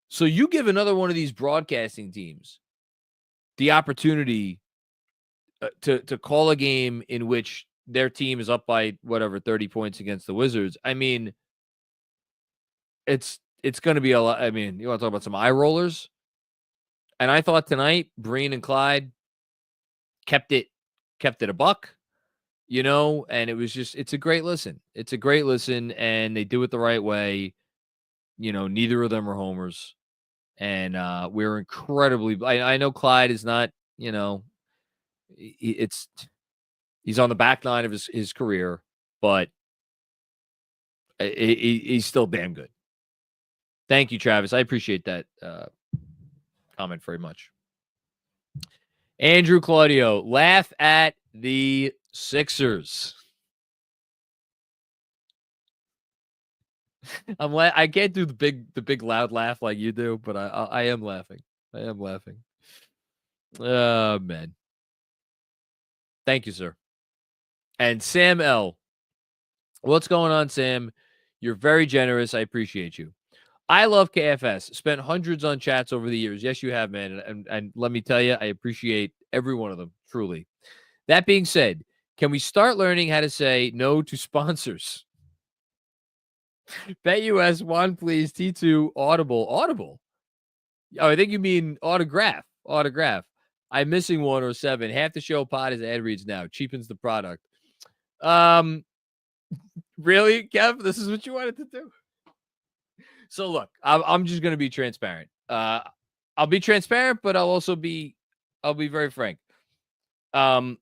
So you give another one of these broadcasting teams the opportunity to call a game in which their team is up by 30 points against the Wizards. I mean, it's going to be a lot. I mean, you want to talk about some eye rollers? And I thought tonight, Breen and Clyde kept it a buck, and it's a great listen. It's a great listen, and they do it the right way. Neither of them are homers. And we're incredibly, I know Clyde is not, he's on the back nine of his career, but he's still damn good. Thank you, Travis. I appreciate that comment very much. Andrew Claudio, laugh at the Sixers. I can't do the big loud laugh like you do, but I am laughing. I am laughing. Oh man. Thank you, sir. And Sam L. What's going on, Sam? You're very generous. I appreciate you. I love KFS. Spent hundreds on chats over the years. Yes, you have, man. And let me tell you, I appreciate every one of them, truly. That being said, can we start learning how to say no to sponsors? BetUS, one, please. T2, Audible. Audible? Oh, I think you mean autograph. Autograph. I'm missing 107. Half the show pod is ad reads now. Cheapens the product. Really, Kev? This is what you wanted to do? So look, I'm just gonna be transparent. I'll be transparent, but I'll be very frank. I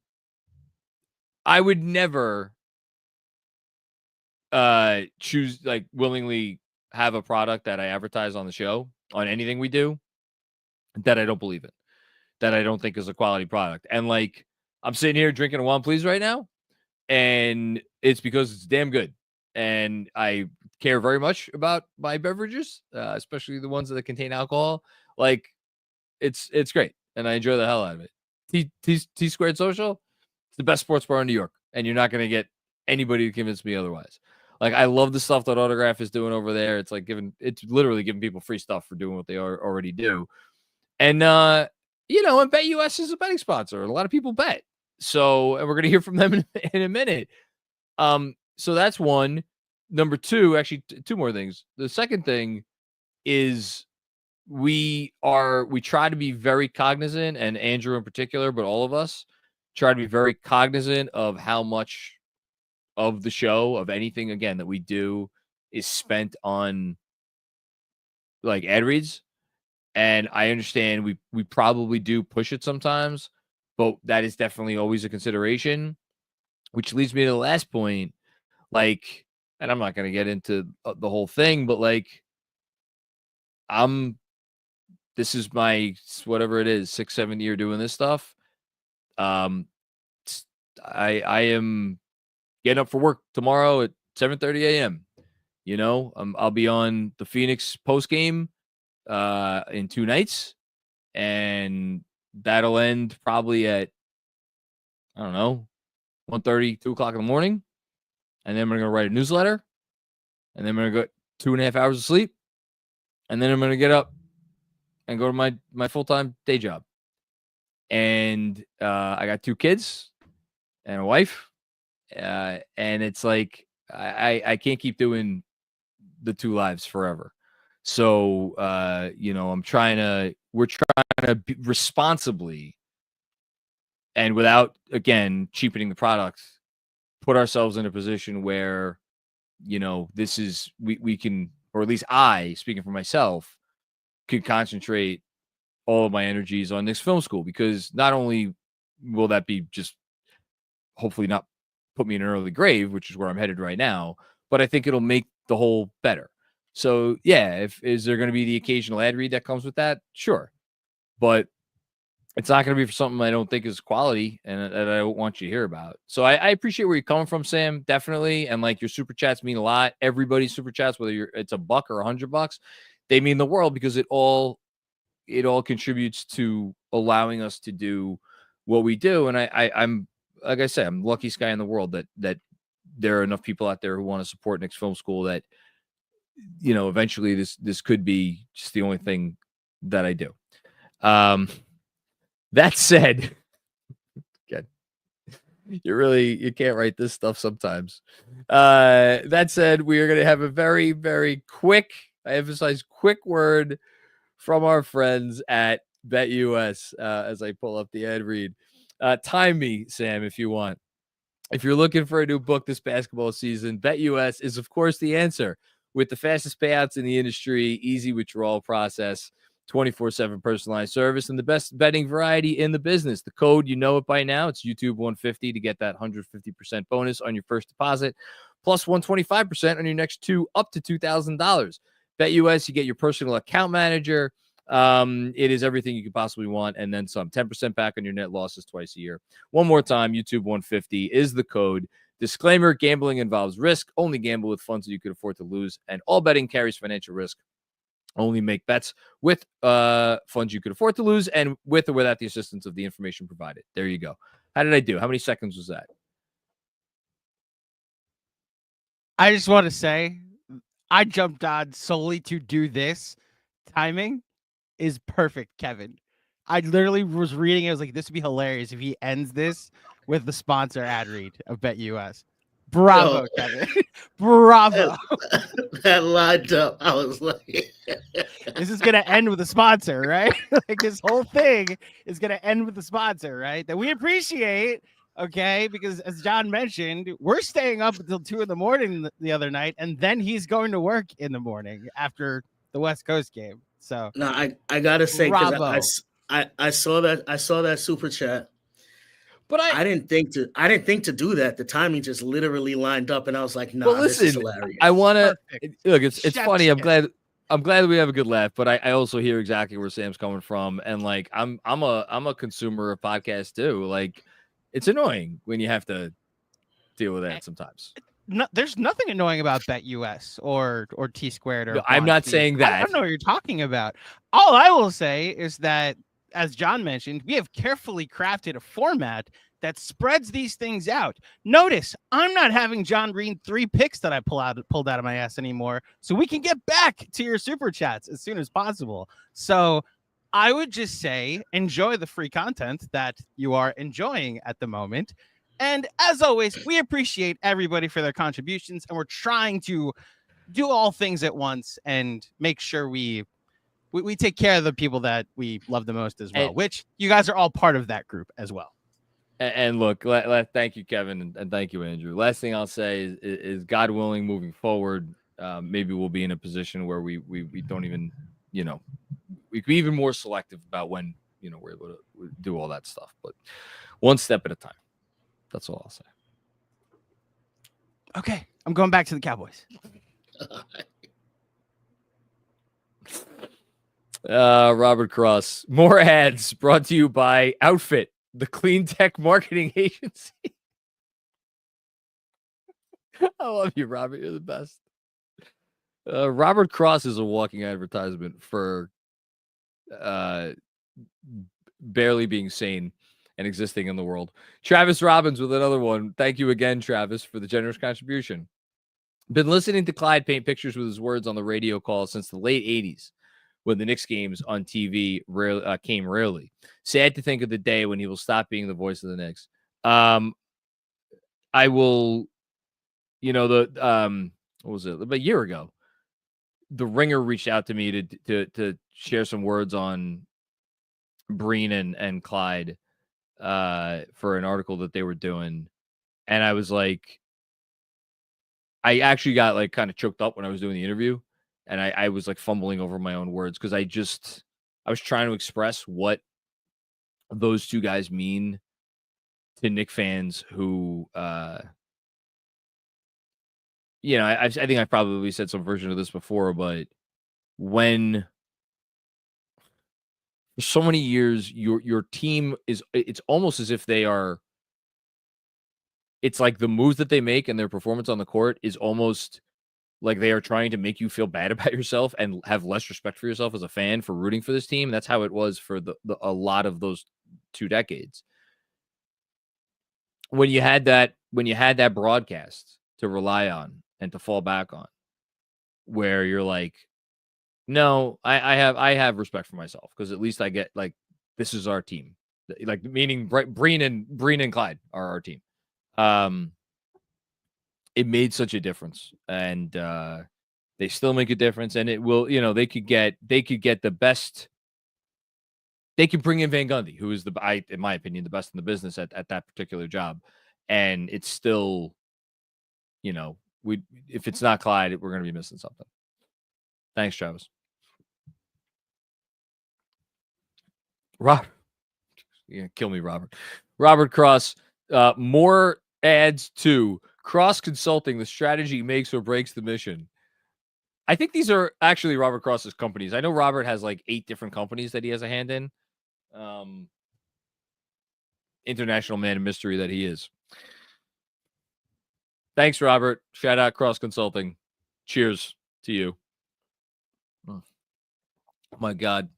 would never choose, like, willingly have a product that I advertise on the show, on anything we do, that I don't believe in, that I don't think is a quality product. And like, I'm sitting here drinking a One Please right now, and it's because it's damn good. And I care very much about my beverages, especially the ones that contain alcohol. Like, it's great, and I enjoy the hell out of it. T Squared Social, it's the best sports bar in New York, and you're not going to get anybody to convince me otherwise. Like, I love the stuff that Autograph is doing over there. It's literally giving people free stuff for doing what they already do. And and BetUS is a betting sponsor. A lot of people bet. So, and we're going to hear from them in a minute. So that's one. Number two, actually, two more things. The second thing is we try to be very cognizant, and Andrew in particular, but all of us try to be very cognizant of how much of the show, of anything, again, that we do, is spent on, like, ad reads. And I understand we probably do push it sometimes, but that is definitely always a consideration, which leads me to the last point. Like, and I'm not going to get into the whole thing, but like, this is my, whatever it is, 6-7 year doing this stuff. I am getting up for work tomorrow at 7:30 a.m. I'll be on the Phoenix postgame in 2 nights, and that'll end probably at, I don't know, 1:30, 2 o'clock in the morning. And then I'm going to write a newsletter, and then I'm going to go 2.5 hours of sleep. And then I'm going to get up and go to my full-time day job. And I got 2 kids and a wife. And it's like, I can't keep doing the 2 lives forever. So, we're trying to be responsibly, and without, again, cheapening the product, put ourselves in a position where, this is, we can, or at least I, speaking for myself, could concentrate all of my energies on Knicks Film School, because not only will that be just hopefully not put me in an early grave, which is where I'm headed right now, but I think it'll make the whole better. So yeah, is there going to be the occasional ad read that comes with that? Sure. But it's not going to be for something I don't think is quality and that I don't want you to hear about. So I appreciate where you're coming from, Sam, definitely. And like, your super chats mean a lot. Everybody's super chats, whether it's $1 or $100, they mean the world, because it all contributes to allowing us to do what we do. And I'm, like I said, I'm the luckiest guy in the world that there are enough people out there who want to support Knicks Film School that, eventually this could be just the only thing that I do. That said, again, you can't write this stuff sometimes. That said, we are going to have a very, very quick, I emphasize quick, word from our friends at BetUS as I pull up the ad read. Time me, Sam, if you want. If you're looking for a new book this basketball season, BetUS is, of course, the answer. With the fastest payouts in the industry, easy withdrawal process, 24/7 personalized service, and the best betting variety in the business. The code, you know it by now, it's YouTube 150 to get that 150% bonus on your first deposit, plus 125% on your next 2, up to $2,000. BetUS, you get your personal account manager. It is everything you could possibly want, and then some. 10% back on your net losses twice a year. One more time, YouTube 150 is the code. Disclaimer, gambling involves risk. Only gamble with funds that you can afford to lose, and all betting carries financial risk. Only make bets with funds you could afford to lose and with or without the assistance of the information provided. There you go. How did I do? How many seconds was that? I just want to say I jumped on solely to do this. Timing is perfect, Kevin. I literally was reading it. I was like, this would be hilarious if he ends this with the sponsor ad read of BetUS. Bravo, Kevin. Bravo. That lined up. I was like, this is going to end with a sponsor, right? Like this whole thing is going to end with a sponsor, right? That we appreciate, okay? Because as John mentioned, we're staying up until 2 a.m. the other night, and then he's going to work in the morning after the West Coast game. So no, I gotta say, because I saw that super chat. But I didn't think to do that. The timing just literally lined up, and I was like, "Nah, well, listen, this is hilarious." I want to look. It's funny. I'm glad that we have a good laugh, but I also hear exactly where Sam's coming from, and like I'm a consumer of podcasts too. Like, it's annoying when you have to deal with that sometimes. No, there's nothing annoying about BetUS or T Squared or. No, I'm not saying that. I don't know what you're talking about. All I will say is that, as John mentioned, we have carefully crafted a format that spreads these things out. Notice, I'm not having John read 3 picks that I pulled out of my ass anymore, so we can get back to your super chats as soon as possible. So I would just say, enjoy the free content that you are enjoying at the moment. And as always, we appreciate everybody for their contributions, and we're trying to do all things at once and make sure we take care of the people that we love the most as well, which you guys are all part of that group as well. And look, thank you, Kevin, and thank you, Andrew. Last thing I'll say is God willing, moving forward, maybe we'll be in a position where we don't even, we can be even more selective about when, we're able to do all that stuff. But one step at a time. That's all I'll say. Okay, I'm going back to the Cowboys. Robert Cross. More ads brought to you by Outfit, the clean tech marketing agency. I love you, Robert. You're the best. Robert Cross is a walking advertisement for barely being sane and existing in the world. Travis Robbins with another one. Thank you again, Travis, for the generous contribution. Been listening to Clyde paint pictures with his words on the radio call since the late 80s, when the Knicks games on TV came rarely. Sad to think of the day when he will stop being the voice of the Knicks. I will, what was it? About a year ago, the Ringer reached out to me to share some words on Breen and Clyde for an article that they were doing. And I was like, I actually got like kind of choked up when I was doing the interview. And I was like fumbling over my own words because I was trying to express what those two guys mean to Knick fans who, I think I've probably said some version of this before, but when for so many years, your team it's almost as if they are, it's like the moves that they make and their performance on the court is almost like they are trying to make you feel bad about yourself and have less respect for yourself as a fan for rooting for this team. That's how it was for a lot of those 2 decades. When you had that broadcast to rely on and to fall back on, where you're like, no, I have respect for myself because at least I get like, this is our team. Like meaning Breen and Clyde are our team. It made such a difference, and they still make a difference. And it will, they could get the best. They could bring in Van Gundy, who is in my opinion, the best in the business at that particular job, and it's still, if it's not Clyde, we're going to be missing something. Thanks, Travis. Robert, you're gonna kill me, Robert. Robert Cross, more ads to Cross Consulting. The strategy makes or breaks the mission. I think these are actually Robert Cross's companies. I know Robert has like 8 different companies that he has a hand in. International man of mystery that he is. Thanks, Robert. Shout out Cross Consulting. Cheers to you. Oh my God.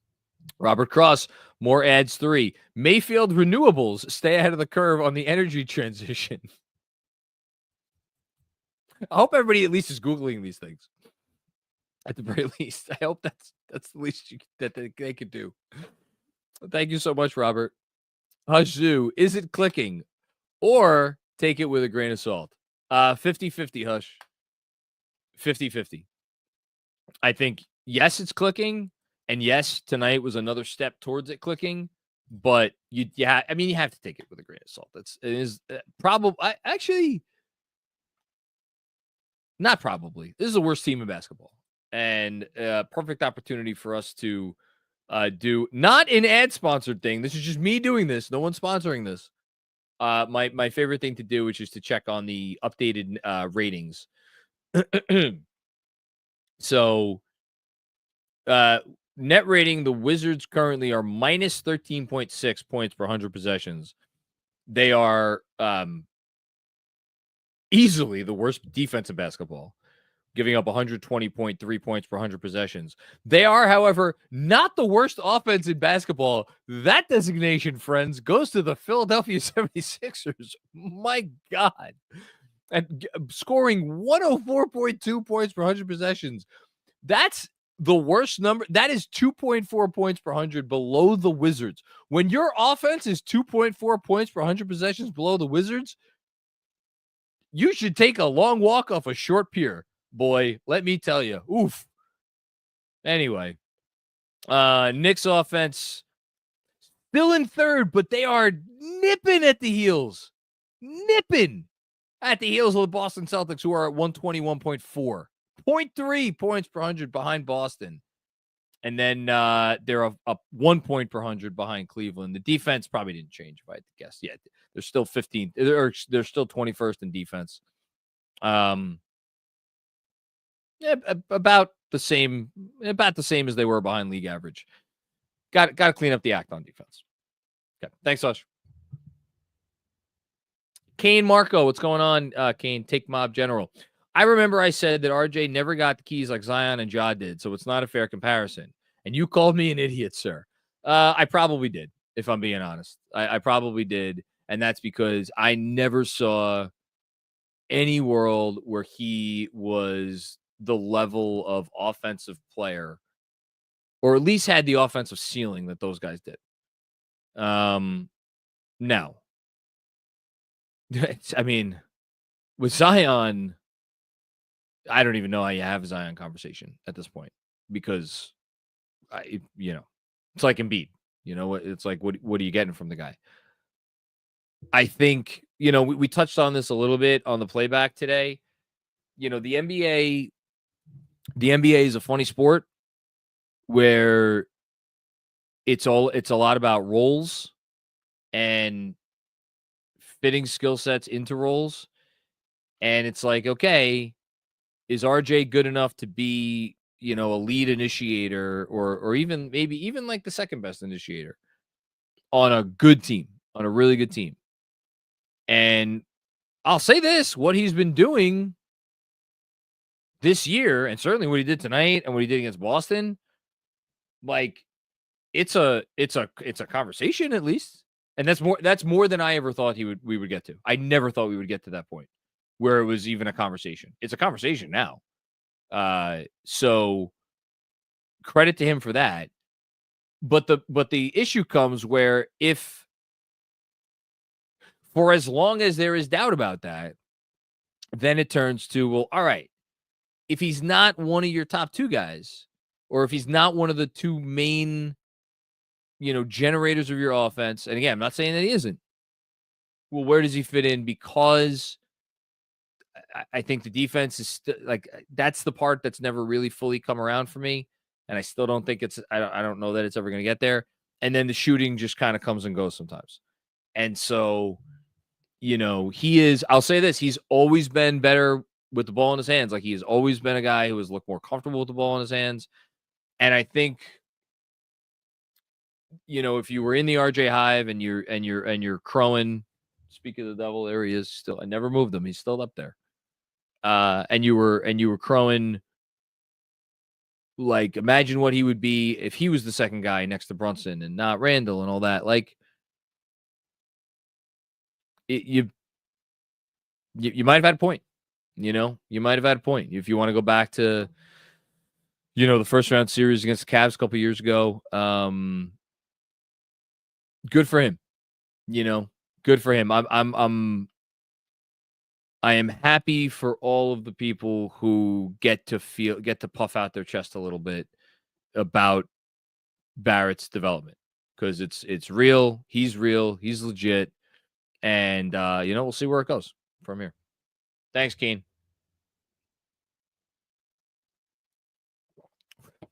Robert Cross, more ads 3. Mayfield Renewables, stay ahead of the curve on the energy transition. I hope everybody at least is Googling these things. At the very least. I hope that's the least that they could do. Thank you so much, Robert. Hush Zoo, is it clicking? Or take it with a grain of salt? 50-50, Hush. 50-50. I think, yes, it's clicking. And yes, tonight was another step towards it clicking. But you have to take it with a grain of salt. It is probably, actually, not probably. This is the worst team in basketball. And perfect opportunity for us to do not an ad-sponsored thing. This is just me doing this. No one's sponsoring this. My favorite thing to do, which is to check on the updated ratings. So, net rating, the Wizards currently are minus 13.6 points per 100 possessions. They are easily the worst defense in basketball, giving up 120.3 points per 100 possessions. They are, however, not the worst offense in basketball. That designation, friends, goes to the Philadelphia 76ers. My God. And scoring 104.2 points per 100 possessions. That's the worst number. That is 2.4 points per 100 below the Wizards. When your offense is 2.4 points per 100 possessions below the Wizards, you should take a long walk off a short pier. Boy, let me tell you. Oof. Anyway, Knicks offense still in third, but they are nipping at the heels. Nipping at the heels of the Boston Celtics, who are at 121.4. 0.3 points per 100 behind Boston. And then they're up 1 point per 100 behind Cleveland. The defense probably didn't change, if I had to guess. Yeah, they're still 15th. They're still 21st in defense. Yeah, about the same as they were behind league average. Got to clean up the act on defense. Okay, thanks, Hush. Kane Marco, what's going on? Kane, take Mob General. I remember I said that RJ never got the keys like Zion and Ja did, so it's not a fair comparison. And you called me an idiot, sir. I probably did, if I'm being honest. I probably did, and that's because I never saw any world where he was the level of offensive player, or at least had the offensive ceiling that those guys did. Now, I mean, with Zion, I don't even know how you have a Zion conversation at this point, because it's like Embiid. It's like, what are you getting from the guy? I think, we touched on this a little bit on the playback today. The NBA is a funny sport where it's a lot about roles and fitting skill sets into roles. And it's like, okay, is RJ good enough to be, a lead initiator or even maybe like the second best initiator on a good team, on a really good team? And I'll say this, what he's been doing this year, and certainly what he did tonight and what he did against Boston, like it's a conversation at least. And that's more than I ever thought we would get to. I never thought we would get to that point where it was even a conversation. It's a conversation now. So credit to him for that. But the issue comes where if, for as long as there is doubt about that, then it turns to, well, all right, if he's not one of your top two guys, or if he's not one of the two main, generators of your offense, and again, I'm not saying that he isn't, well, where does he fit in? Because I think the defense is that's the part that's never really fully come around for me. And I still don't think I don't know that it's ever going to get there. And then the shooting just kind of comes and goes sometimes. And so, I'll say this, he's always been better with the ball in his hands. Like, he has always been a guy who has looked more comfortable with the ball in his hands. And I think, if you were in the RJ Hive and you're crowing, speak of the devil, there he is still. I never moved him. He's still up there. and you were crowing, like, imagine what he would be if he was the second guy next to Brunson and not Randall and all that. Like, you might have had a point. You might have had a point if you want to go back to, the first round series against the Cavs a couple years ago. Good for him. Good for him. I am happy for all of the people who get to puff out their chest a little bit about Barrett's development, because it's real. He's real. He's legit. And, we'll see where it goes from here. Thanks, Keen.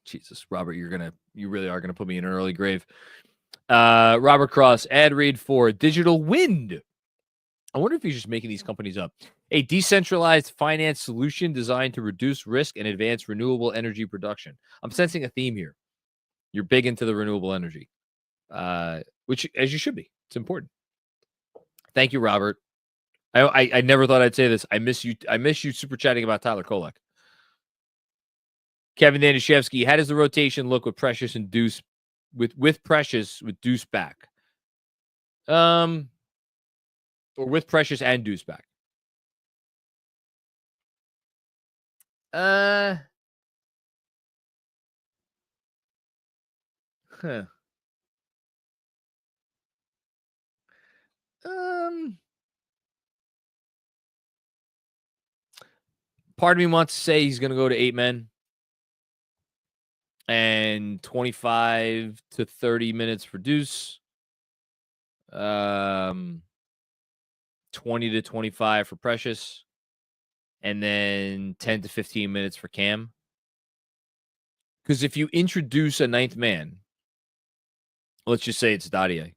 Jesus, Robert, you really are gonna put me in an early grave. Robert Cross, ad read for Digital Wind. I wonder if he's just making these companies up. A decentralized finance solution designed to reduce risk and advance renewable energy production. I'm sensing a theme here. You're big into the renewable energy, which, as you should be. It's important. Thank you, Robert. I never thought I'd say this. I miss you super chatting about Tyler Kolek. Kevin Danishevsky, how does the rotation look with Precious and Deuce with Precious with Deuce back? Or with Precious and Deuce back? Part of me wants to say he's going to go to 8 men and 25 to 30 minutes for Deuce. 20 to 25 for Precious. And then 10 to 15 minutes for Cam. Because if you introduce a 9th man, let's just say it's Dadier,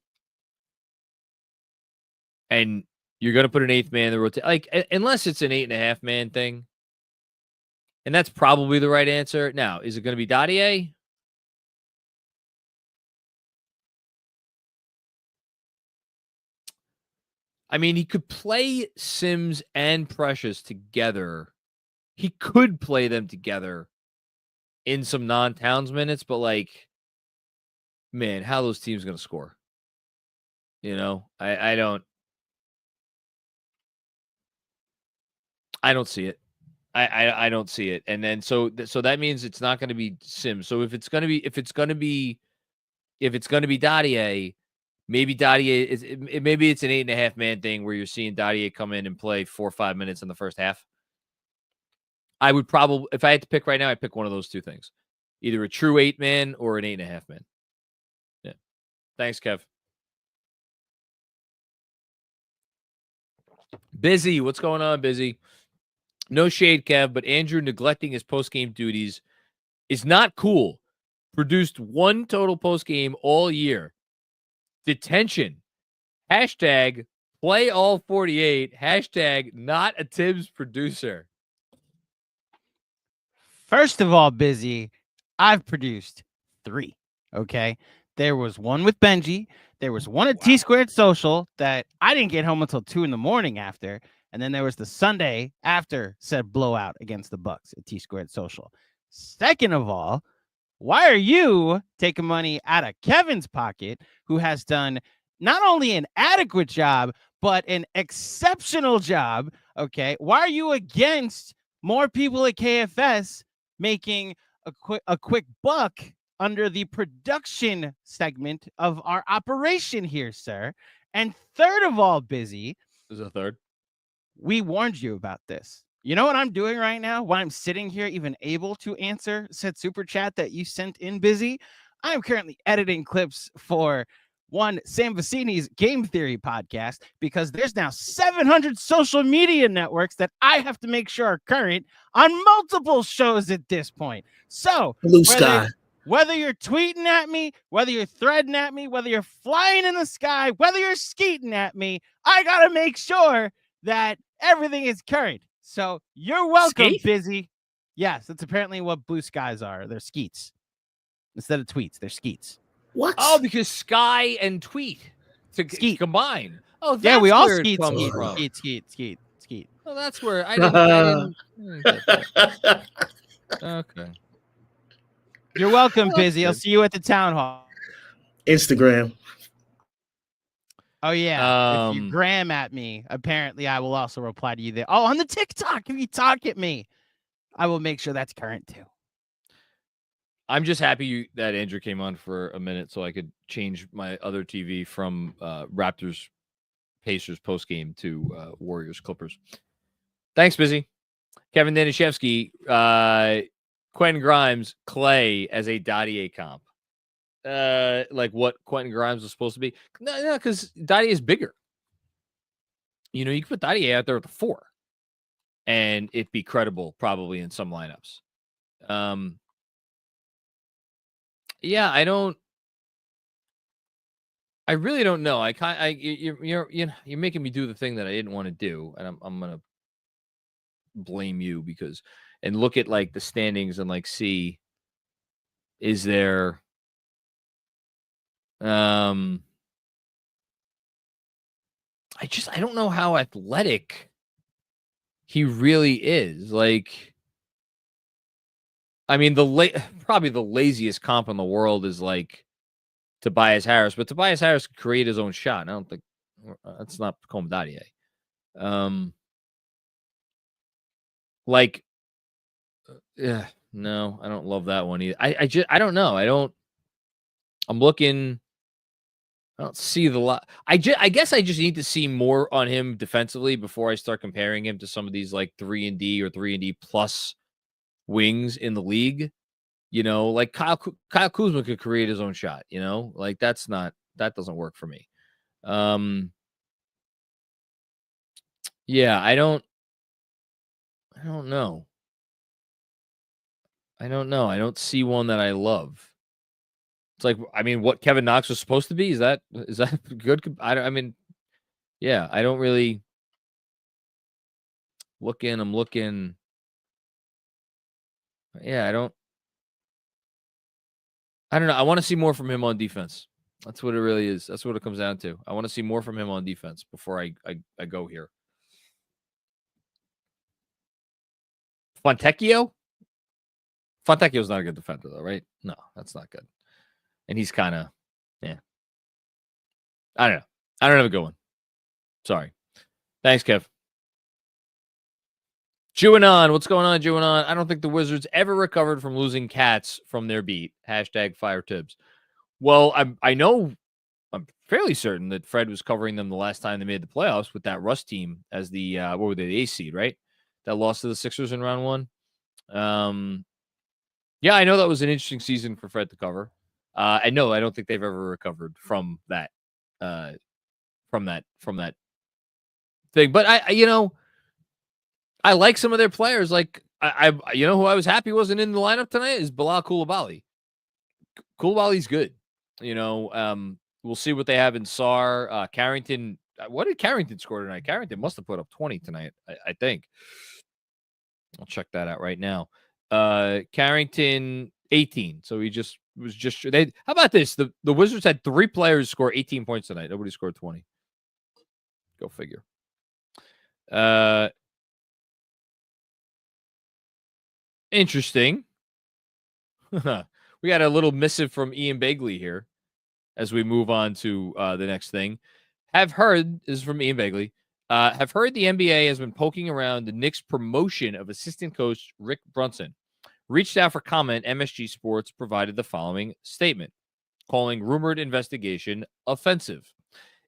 and you're going to put an 8th man in the rotation, like, unless it's an 8.5 man thing. And that's probably the right answer. Now, is it going to be Dadier? I mean, he could play Sims and Precious together. He could play them together in some non-Towns minutes, but, like, man, how are those teams going to score? I don't see it. I don't see it. And then so that means it's not going to be Sims. So if it's going to be Dadier, maybe Dadier is maybe it's an 8.5 man thing where you're seeing Dadier come in and play 4 or 5 minutes in the first half. I would probably, if I had to pick right now, I'd pick one of those two things. Either a true 8 man or an 8.5 man. Yeah. Thanks, Kev. Busy. What's going on, Busy? No shade, Kev, but Andrew neglecting his post-game duties is not cool. Produced 1 total post-game all year. Detention. Hashtag play all 48. Hashtag not a Tibbs producer. First of all, Busy, I've produced 3. Okay. There was one with Benji. There was one at T Squared Social that I didn't get home until 2 a.m. after. And then there was the Sunday after said blowout against the Bucks at T Squared Social. Second of all, why are you taking money out of Kevin's pocket, who has done not only an adequate job, but an exceptional job? Okay. Why are you against more people at KFS making a quick buck under the production segment of our operation here, sir? And third of all, Busy. There's a third. We warned you about this. You know what I'm doing right now? Why I'm sitting here even able to answer said super chat that you sent in, Busy? I am currently editing clips for Sam Vecini's Game Theory podcast, because there's now 700 social media networks that I have to make sure are current on multiple shows at this point. So Blue Sky. Whether you're tweeting at me, whether you're threading at me, whether you're flying in the sky, whether you're skeeting at me, I got to make sure that everything is current. So you're welcome, Skeet? Busy. Yes, that's apparently what blue skies are. They're skeets. Instead of tweets, they're skeets. What? Oh, because sky and tweet to Skeet. combine. Oh, that's yeah, we all where it skeet, comes skeet, from. skeet. Well, that's where I didn't get that. Okay. You're welcome, Busy. I'll see you at the town hall. Instagram. Oh, yeah. If you gram at me, apparently I will also reply to you there. Oh, on the TikTok, if you talk at me, I will make sure that's current too. I'm just happy that Andrew came on for a minute so I could change my other TV from Raptors Pacers postgame to Warriors Clippers. Thanks, Busy. Kevin Danishevsky, Quentin Grimes, Clay as a Dottier comp. Like what Quentin Grimes was supposed to be. No, because Dottier is bigger. You can put Dottier out there with a 4 and it'd be credible probably in some lineups. Yeah, I really don't know. You're making me do the thing that I didn't want to do, and I'm gonna blame you and look at like the standings and like see is there I don't know how athletic he really is. Like, I mean, probably the laziest comp in the world is like Tobias Harris, but Tobias Harris could create his own shot. And I don't think that's not Pacome Dottier. Yeah, no, I don't love that one either. I don't know. I'm looking. I don't see the lot. I guess I just need to see more on him defensively before I start comparing him to some of these like 3-and-D or 3-and-D plus wings in the league. Like Kyle Kuzma could create his own shot. Like that doesn't work for me. Yeah, I don't know. I don't see one that I love. It's like, I mean, what Kevin Knox was supposed to be. Is that good? I mean, yeah, I don't really I'm looking. Yeah, I don't know. I want to see more from him on defense. That's what it really is. That's what it comes down to. I want to see more from him on defense before I go here. Fontecchio's not a good defender, though, right? No, that's not good. And he's kind of, yeah. I don't know. I don't have a good one. Sorry. Thanks, Kev. Juanon, what's going on, Juanon? I don't think the Wizards ever recovered from losing cats from their beat. #FireTibbs. Well, I'm fairly certain that Fred was covering them the last time they made the playoffs with that Russ team as the what were they, the 8th seed, right? That lost to the Sixers in round 1. Yeah, I know that was an interesting season for Fred to cover. And no, I don't think they've ever recovered from that from that thing. But I like some of their players. Like who I was happy wasn't in the lineup tonight is Bilal Coulibaly. Coulibaly's good. We'll see what they have in SAR. Carrington. What did Carrington score tonight? Carrington must have put up 20 tonight, I think. I'll check that out right now. Carrington 18. So he was just how about this? The Wizards had 3 players score 18 points tonight. Nobody scored 20. Go figure. Interesting. We got a little missive from Ian Begley here as we move on to the next thing. This is from Ian Begley. Have heard the NBA has been poking around the Knicks promotion of assistant coach Rick Brunson. Reached out for comment, MSG Sports provided the following statement, calling rumored investigation offensive.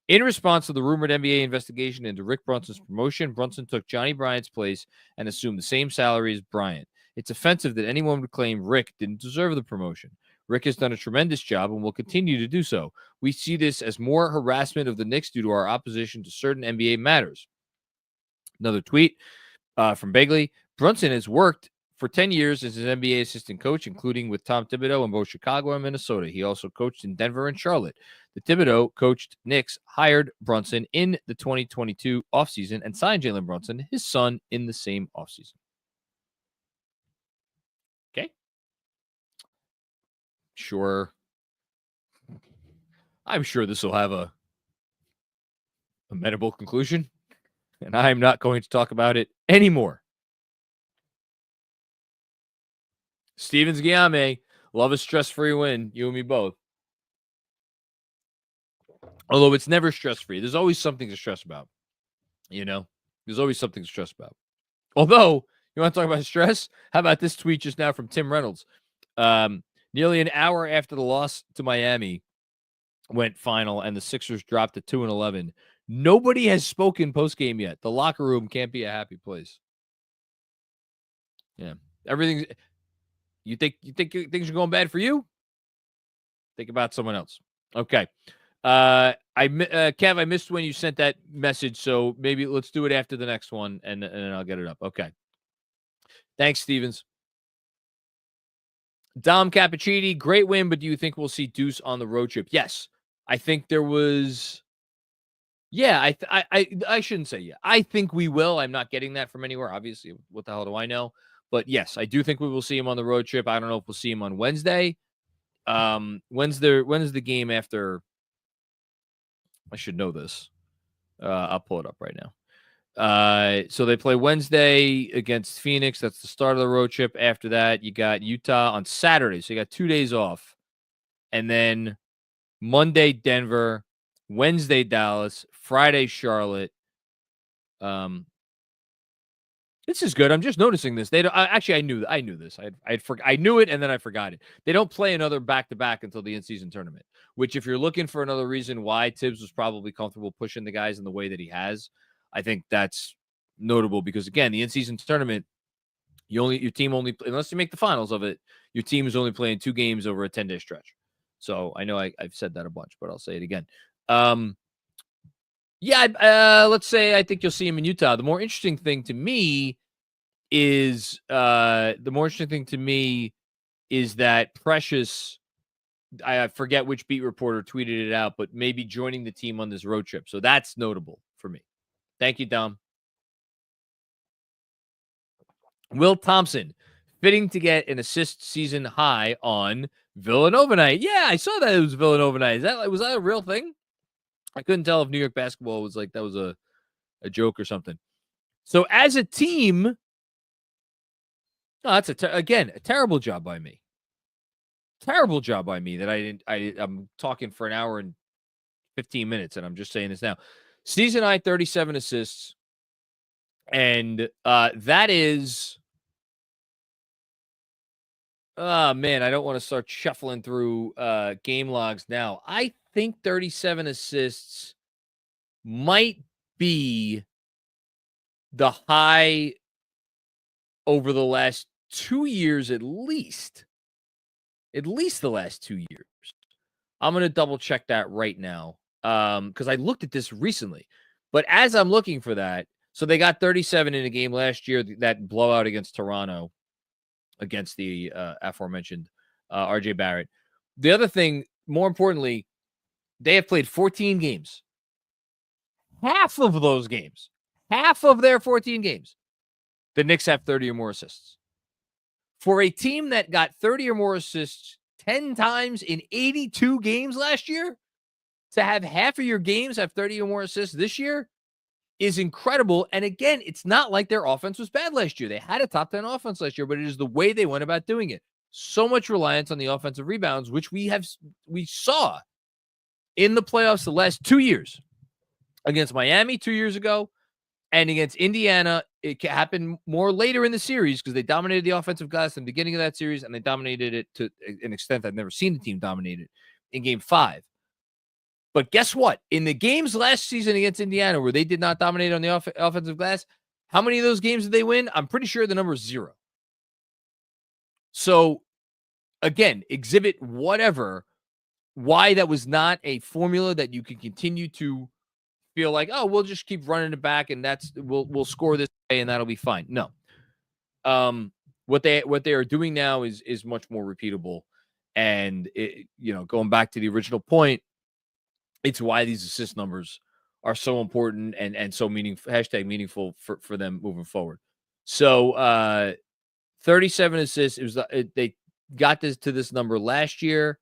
In response to the rumored NBA investigation into Rick Brunson's promotion, Brunson took Johnny Bryant's place and assumed the same salary as Bryant. It's offensive that anyone would claim Rick didn't deserve the promotion. Rick has done a tremendous job and will continue to do so. We see this as more harassment of the Knicks due to our opposition to certain NBA matters. Another tweet from Begley. Brunson has worked for 10 years as an NBA assistant coach, including with Tom Thibodeau in both Chicago and Minnesota. He also coached in Denver and Charlotte. The Thibodeau coached Knicks hired Brunson in the 2022 offseason and signed Jalen Brunson, his son, in the same offseason. Okay. Sure. I'm sure this will have a amenable conclusion. and I am not going to talk about it anymore. Stevens Guillaume, love a stress-free win. You and me both. Although it's never stress-free. There's always something to stress about. There's always something to stress about. Although, you want to talk about stress? How about this tweet just now from Tim Reynolds? Nearly an hour after the loss to Miami went final and the Sixers dropped to 2-11, nobody has spoken post-game yet. The locker room can't be a happy place. Yeah. Everything. You think things are going bad for you? Think about someone else. Okay. Kev, I missed when you sent that message, so maybe let's do it after the next one, and then I'll get it up. Okay. Thanks, Stevens. Dom Cappuccini, great win, but do you think we'll see Deuce on the road trip? Yes. I think there was. Yeah, I shouldn't say yeah. I think we will. I'm not getting that from anywhere. Obviously, what the hell do I know? But yes, I do think we will see him on the road trip. I don't know if we'll see him on Wednesday. When's the game after? I should know this. I'll pull it up right now. So they play Wednesday against Phoenix. That's the start of the road trip. After that, you got Utah on Saturday. So you got 2 days off. And then Monday, Denver. Wednesday, Dallas. Friday, Charlotte. This is good. I'm just noticing this. They don't, actually, I knew this. I knew it, and then I forgot it. They don't play another back-to-back until the in-season tournament, which if you're looking for another reason why Tibbs was probably comfortable pushing the guys in the way that he has, I think that's notable because, again, the in-season tournament, your team only, unless you make the finals of it, your team is only playing 2 games over a 10-day stretch. So I know I've said that a bunch, but I'll say it again. Let's say I think you'll see him in Utah. The more interesting thing to me is that Precious, I forget which beat reporter tweeted it out, but maybe joining the team on this road trip. So that's notable for me. Thank you, Dom. Will Thompson, fitting to get an assist season high on Villanova night. Yeah, I saw that it was Villanova night. Was that a real thing? I couldn't tell if New York basketball was like that was a joke or something. So as a team, that's a terrible job by me. Terrible job by me that I'm talking for an hour and 15 minutes, and I'm just saying this now. Season high 37 assists, and that is. Oh, man, I don't want to start shuffling through game logs now. I think 37 assists might be the high over the last 2 years at least. At least the last 2 years. I'm going to double check that right now because I looked at this recently. But as I'm looking for that, so they got 37 in a game last year, that blowout against Toronto. Against the aforementioned RJ Barrett. The other thing, more importantly, they have played 14 games. Half of those games, half of their 14 games, the Knicks have 30 or more assists. For a team that got 30 or more assists 10 times in 82 games last year, to have half of your games have 30 or more assists this year is incredible. And again, it's not like their offense was bad last year. They had a top 10 offense last year, but it is the way they went about doing it. So much reliance on the offensive rebounds, which we saw in the playoffs the last 2 years against Miami 2 years ago and against Indiana. It happened more later in the series because they dominated the offensive glass in the beginning of that series, and they dominated it to an extent I've never seen the team dominate it in Game 5. But guess what? In the games last season against Indiana where they did not dominate on the offensive glass, how many of those games did they win? I'm pretty sure the number is 0. So, again, exhibit whatever, why that was not a formula that you can continue to feel like, oh, we'll just keep running it back and we'll score this way and that'll be fine. No. What they are doing now is much more repeatable. And, going back to the original point, it's why these assist numbers are so important and so meaningful for them moving forward. So 37 assists. They got to this number last year.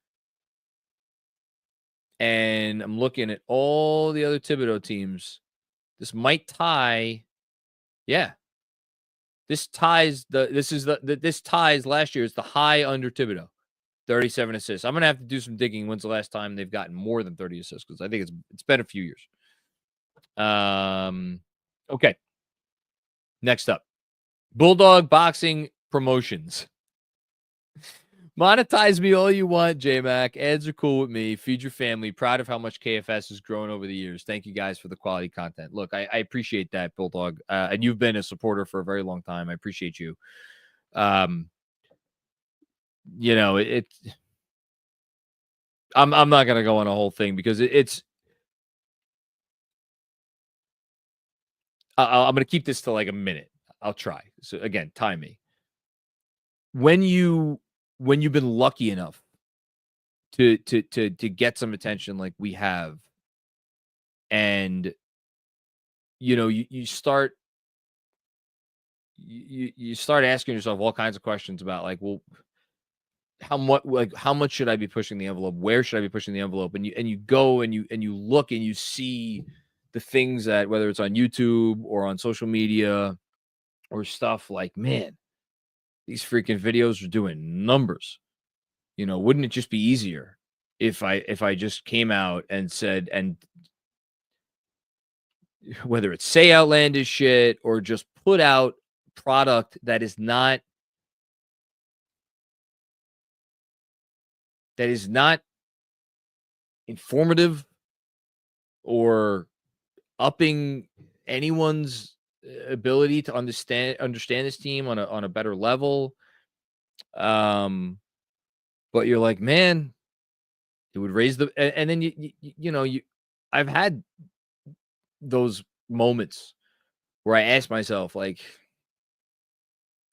And I'm looking at all the other Thibodeau teams. This might tie. Yeah. This ties this ties last year's the high under Thibodeau. 37 assists. I'm going to have to do some digging. When's the last time they've gotten more than 30 assists? Because I think it's been a few years. Okay. Next up. Bulldog Boxing Promotions. Monetize me all you want, J-Mac. Ads are cool with me. Feed your family. Proud of how much KFS has grown over the years. Thank you guys for the quality content. Look, I appreciate that, Bulldog. And you've been a supporter for a very long time. I appreciate you. You know, I'm not going to go on a whole thing because it's I'm going to keep this to like a minute. I'll try. So again, time me. When you've been lucky enough to get some attention like we have, and you start asking yourself all kinds of questions about like, well, how much should I be pushing the envelope? Where should I be pushing the envelope? And you go and you look and you see the things that, whether it's on YouTube or on social media or stuff, like, man, these freaking videos are doing numbers. Wouldn't it just be easier if I just came out and said, and whether it's say outlandish shit or just put out product that is not informative or upping anyone's ability to understand this team on a better level. But you're like, man, it would raise the, and then I've had those moments where I ask myself, like,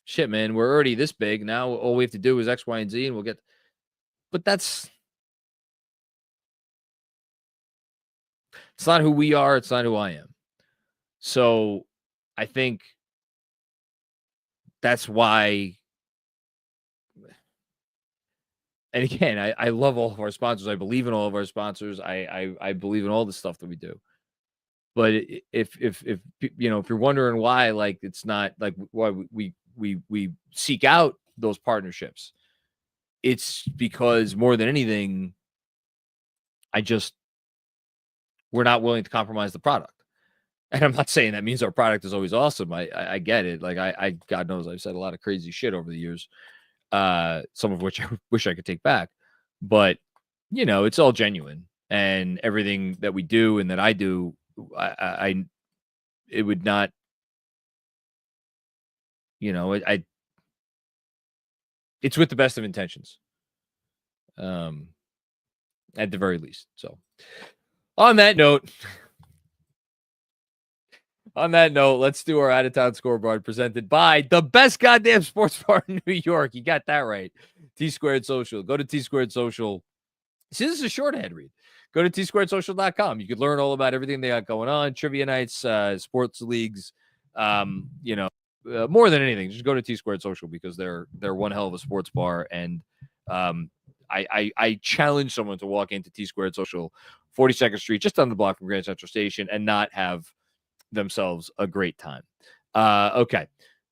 shit, man, we're already this big. Now all we have to do is X, Y, and Z, and we'll get. But it's not who we are. It's not who I am. So I think that's why. And again, I love all of our sponsors. I believe in all of our sponsors. I believe in all the stuff that we do. But if you're wondering why, like, it's not like why we seek out those partnerships, it's because more than anything, we're not willing to compromise the product. And I'm not saying that means our product is always awesome. I get it. Like I God knows I've said a lot of crazy shit over the years, some of which I wish I could take back. But it's all genuine, and everything that we do and that I do, it would not, it's with the best of intentions, at the very least. So on that note, let's do our out of town scoreboard presented by the best goddamn sports bar in New York. You got that right. T Squared Social. Go to T Squared Social. See, this is a shorthand read. Go to tsquaredsocial.com. You could learn all about everything they got going on, trivia nights, sports leagues, more than anything. Just go to T Squared Social because they're one hell of a sports bar. And I challenge someone to walk into T Squared Social, 42nd Street, just on the block from Grand Central Station, and not have themselves a great time. Okay.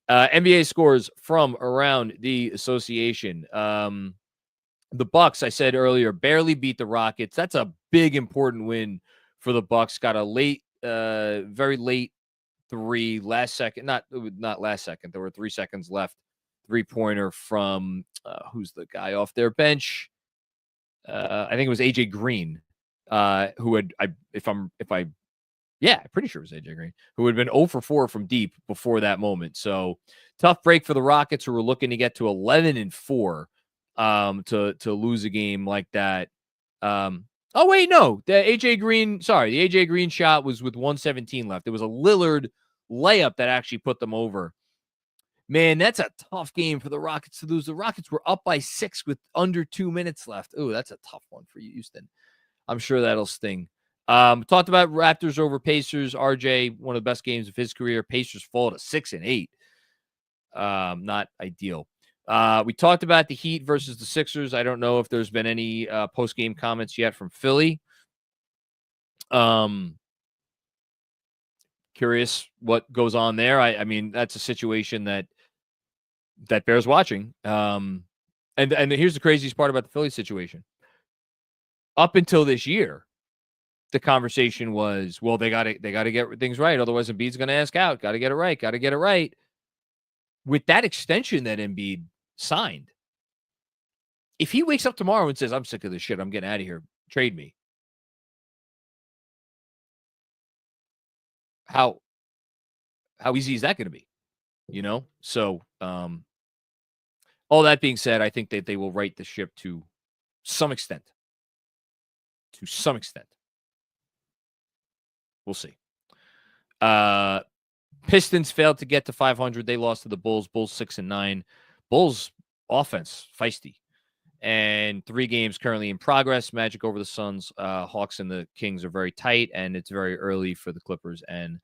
NBA scores from around the association. The Bucks, I said earlier, barely beat the Rockets. That's a big, important win for the Bucks. Got a late, very late three, last second, not last second. There were 3 seconds left. 3-pointer from who's the guy off their bench? I think it was AJ Green, who had, I'm pretty sure it was AJ Green, who had been 0 for 4 from deep before that moment. So tough break for the Rockets, who were looking to get to 11-4. To lose a game like that. The AJ Green shot was with 1:17 left. It was a Lillard layup that actually put them over. Man, that's a tough game for the Rockets to lose. The Rockets were up by 6 with under 2 minutes left. Oh, that's a tough one for you, Houston. I'm sure that'll sting. Talked about Raptors over Pacers. RJ, one of the best games of his career. Pacers fall to 6-8. Not ideal. We talked about the Heat versus the Sixers. I don't know if there's been any post-game comments yet from Philly. curious what goes on there. I mean, that's a situation that bears watching. And here's the craziest part about the Phillies situation. Up until this year, the conversation was, well, they got to get things right. Otherwise, Embiid's going to ask out. Got to get it right. Got to get it right. With that extension that Embiid signed, if he wakes up tomorrow and says, I'm sick of this shit, I'm getting out of here, trade me. How easy is that going to be? You know? So, all that being said, I think that they will right the ship to some extent. To some extent. We'll see. Pistons failed to get to 500. They lost to the Bulls. Bulls 6-9. Bulls offense feisty. And 3 games currently in progress. Magic over the Suns. Hawks and the Kings are very tight, and it's very early for the Clippers and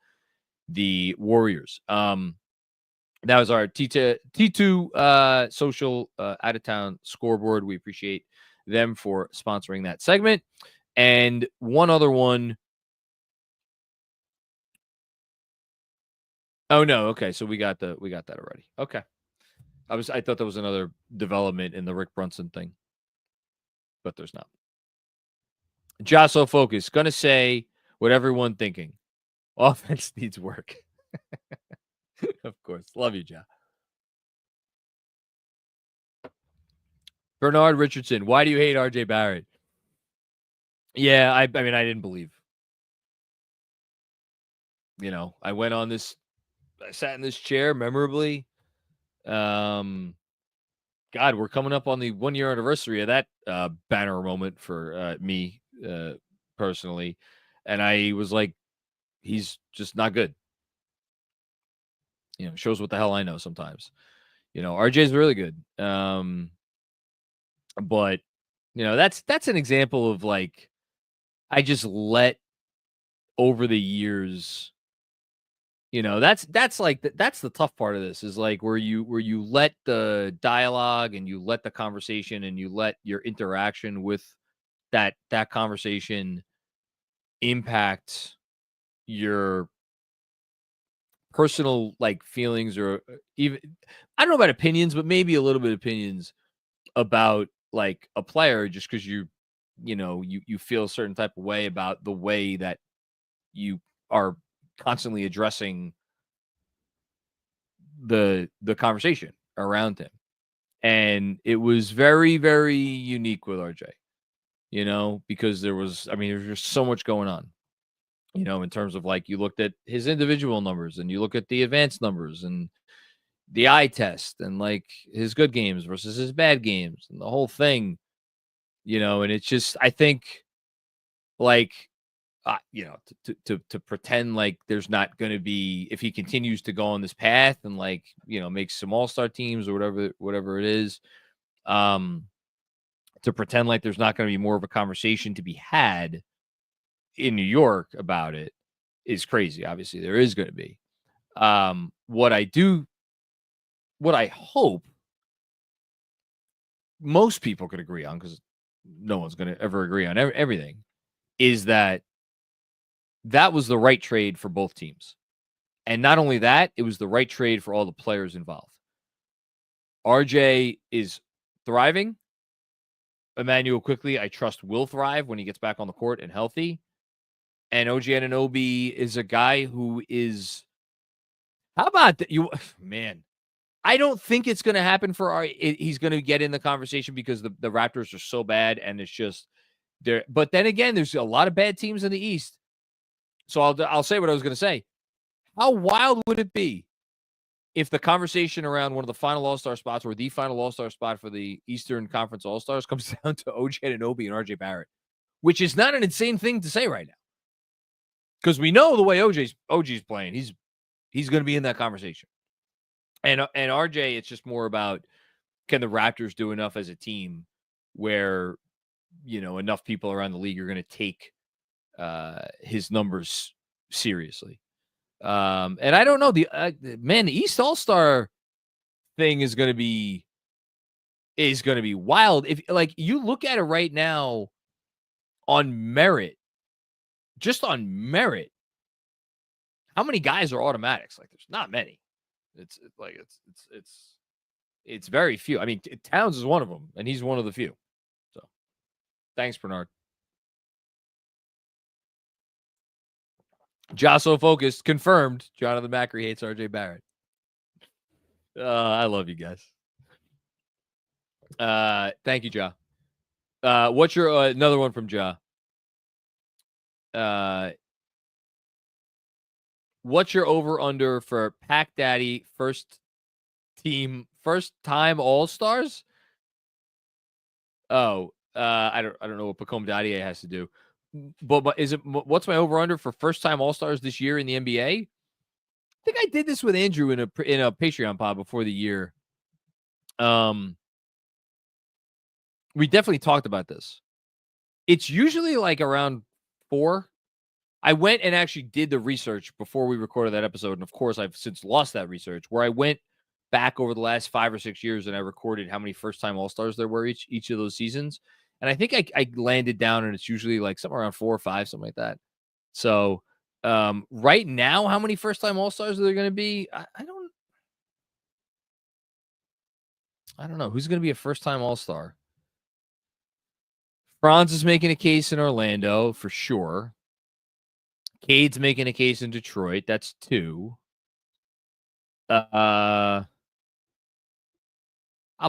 the Warriors. That was our T2 social out of town scoreboard. We appreciate them for sponsoring that segment. And one other one. Oh no, okay. So we got that already. Okay. I thought there was another development in the Rick Brunson thing. But there's not. Josso Focus, gonna say what everyone thinking. Offense needs work. Of course. Love you, Joe. Bernard Richardson, why do you hate RJ Barrett? Yeah, I mean, I didn't believe. You know, I sat in this chair memorably. God, we're coming up on the 1-year anniversary of that banner moment for me personally. And I was like, he's just not good. You know, shows what the hell I know sometimes. You know, RJ's really good. But, you know, that's an example of like, I just let over the years, you know, that's the tough part of this is like where you let the dialogue and you let the conversation and you let your interaction with that conversation impact your personal like feelings or even, I don't know about opinions, but maybe a little bit of opinions about like a player just because you feel a certain type of way about the way that you are constantly addressing the conversation around him. And it was very, very unique with RJ, you know, because there's just so much going on, you know, in terms of like, you looked at his individual numbers and you look at the advanced numbers and the eye test and like his good games versus his bad games and the whole thing, you know, and it's just, I think like, you know, to pretend like there's not going to be, if he continues to go on this path and like, you know, makes some all-star teams or whatever it is, to pretend like there's not going to be more of a conversation to be had in New York about it is crazy. Obviously there is going to be, what I hope most people could agree on, because no one's going to ever agree on everything, is that was the right trade for both teams. And not only that, it was the right trade for all the players involved. RJ is thriving. Emmanuel quickly, I trust, will thrive when he gets back on the court and healthy. And OG Anunoby is a guy who is, how about that? Man, I don't think it's going to happen for he's going to get in the conversation because the Raptors are so bad and it's just there. But then again, there's a lot of bad teams in the East. So I'll say what I was going to say. How wild would it be if the conversation around one of the final All-Star spots or the final All-Star spot for the Eastern Conference All-Stars comes down to OG Anunoby and RJ Barrett, which is not an insane thing to say right now. Because we know the way OG's playing, he's going to be in that conversation. And RJ, it's just more about, can the Raptors do enough as a team where, you know, enough people around the league are going to take his numbers seriously. And I don't know, the East All-Star thing is going to be wild. If like you look at it right now on merit, just on merit, how many guys are automatics? Like, there's not many. It's very few. I mean, Towns is one of them, and he's one of the few. So, thanks, Bernard. Josso focused, confirmed. Jonathan Macri hates RJ Barrett. I love you guys. Thank you, Ja. What's your another one from Ja? What's your over under for Pack Daddy first time All-Stars? Oh, I don't know what Pacome Daddy has to do. But what's my over under for first time All-Stars this year in the NBA? I think I did this with Andrew in a Patreon pod before the year. We definitely talked about this. It's usually like around 4. I went and actually did the research before we recorded that episode. And of course, I've since lost that research, where I went back over the last 5 or 6 years and I recorded how many first-time All-Stars there were each of those seasons. And I think I landed down, and it's usually like somewhere around 4 or 5, something like that. So right now, how many first-time All-Stars are there going to be? I don't know. Who's going to be a first-time All-Star? Franz is making a case in Orlando for sure. Cade's making a case in Detroit. That's 2. I'll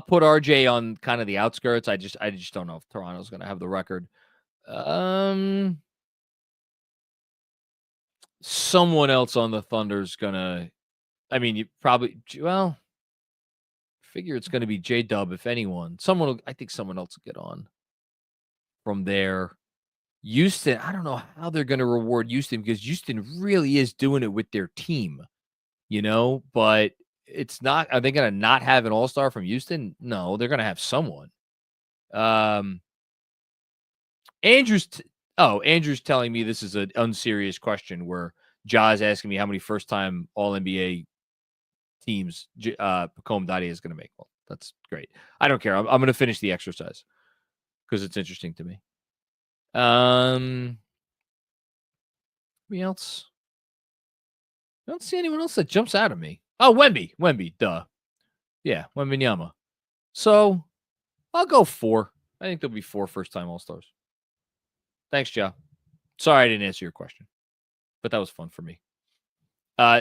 put RJ on kind of the outskirts. I just don't know if Toronto's going to have the record. Someone else on the Thunder's going to, I mean, you probably, well, figure it's going to be J-Dub, if anyone. I think someone else will get on from there. Houston, I don't know how they're going to reward Houston, because Houston really is doing it with their team, but it's not. Are they going to not have an all-star from Houston? No, they're going to have someone. Andrew's telling me this is an unserious question where Ja's asking me how many first-time All-NBA teams Pacome Daddy is going to make. Well, that's great. I don't care. I'm going to finish the exercise because it's interesting to me. Anybody else? I don't see anyone else that jumps out at me. Oh, Wemby, duh. Yeah, Wembanyama. So I'll go 4. I think there'll be 4 first-time All-Stars. Thanks, Joe. Sorry I didn't answer your question, but that was fun for me.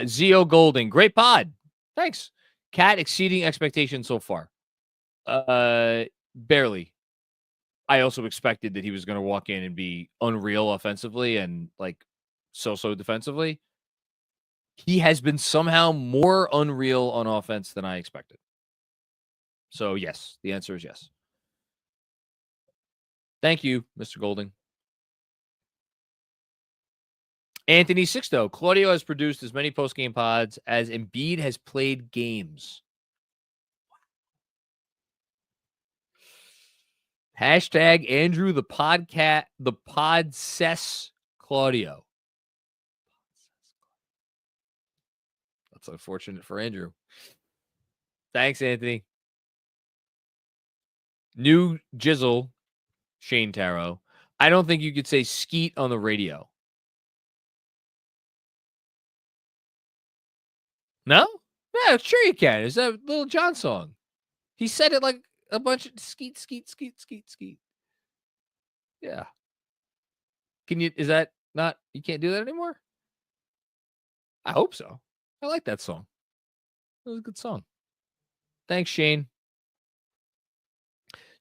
Zio Golding, great pod. Thanks. Cat exceeding expectations so far. Barely. I also expected that he was going to walk in and be unreal offensively and like so defensively. He has been somehow more unreal on offense than I expected. So yes, the answer is yes. Thank you, Mr. Golding. Anthony Sixto, Claudio has produced as many post-game pods as Embiid has played games. Hashtag Andrew the podcast, the Podsess Claudio. That's unfortunate for Andrew. Thanks, Anthony. New Jizzle, Shane Taro. I don't think you could say skeet on the radio. No? Yeah, sure you can. It's a Little John song. He said it like a bunch of skeet, skeet, skeet, skeet, skeet. Yeah. Is that not, you can't do that anymore? I hope so. I like that song. It was a good song. Thanks, Shane.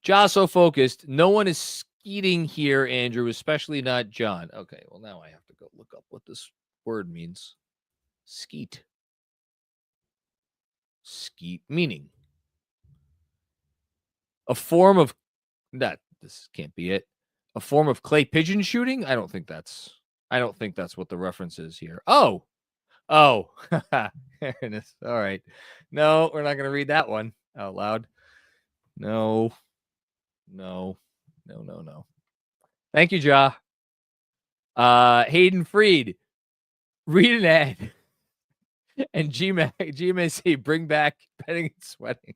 Josh so focused. No one is skeeting here, Andrew, especially not John. Okay, well, now I have to go look up what this word means. Skeet. Skeet meaning a form of that. This can't be it. A form of clay pigeon shooting. I don't think that's what the reference is here. Oh, there it is. All right. No, we're not going to read that one out loud. No. Thank you, Ja. Hayden Freed, read an ad. And GMAC, bring back betting and sweating.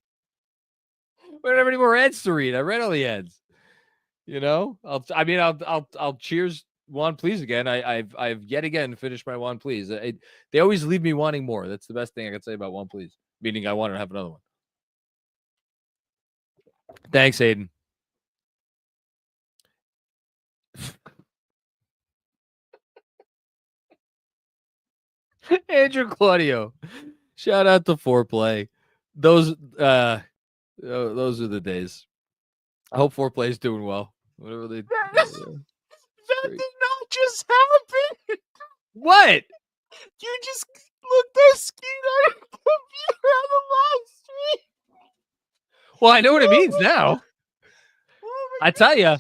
We don't have any more ads to read. I read all the ads. I'll cheers Juan Please again. I've yet again finished my Juan Please. They always leave me wanting more. That's the best thing I can say about Juan Please. Meaning I want to have another one. Thanks, Aiden. Andrew Claudio. Shout out to Foreplay. Those are the days. I hope Foreplay is doing well. Whatever they that did not just happen. What? You just looked at Skeet on your computer on the live stream. Well, I know what it means now. I tell you,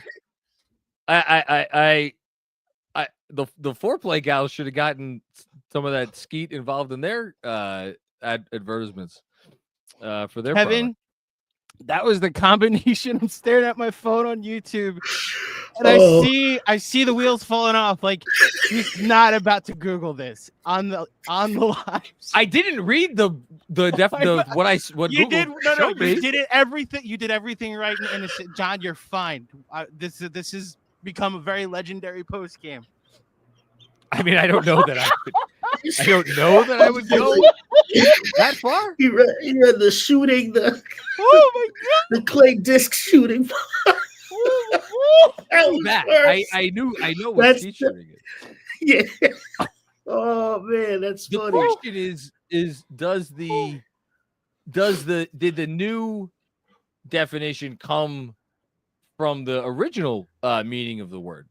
the Foreplay gals should have gotten some of that Skeet involved in their advertisements for their Kevin. product. That was the combination. I'm staring at my phone on YouTube, and I see the wheels falling off. Like he's not about to Google this on the live. I didn't read what you Google did. No, showed me. you did it everything. You did everything right, and it's, John, you're fine. This has become a very legendary post game. I mean, I don't know that I would go that far. He read the shooting, the the clay disc shooting. I know what he's shooting is. Yeah. Oh man, that's funny. The question is did the new definition come from the original meaning of the word?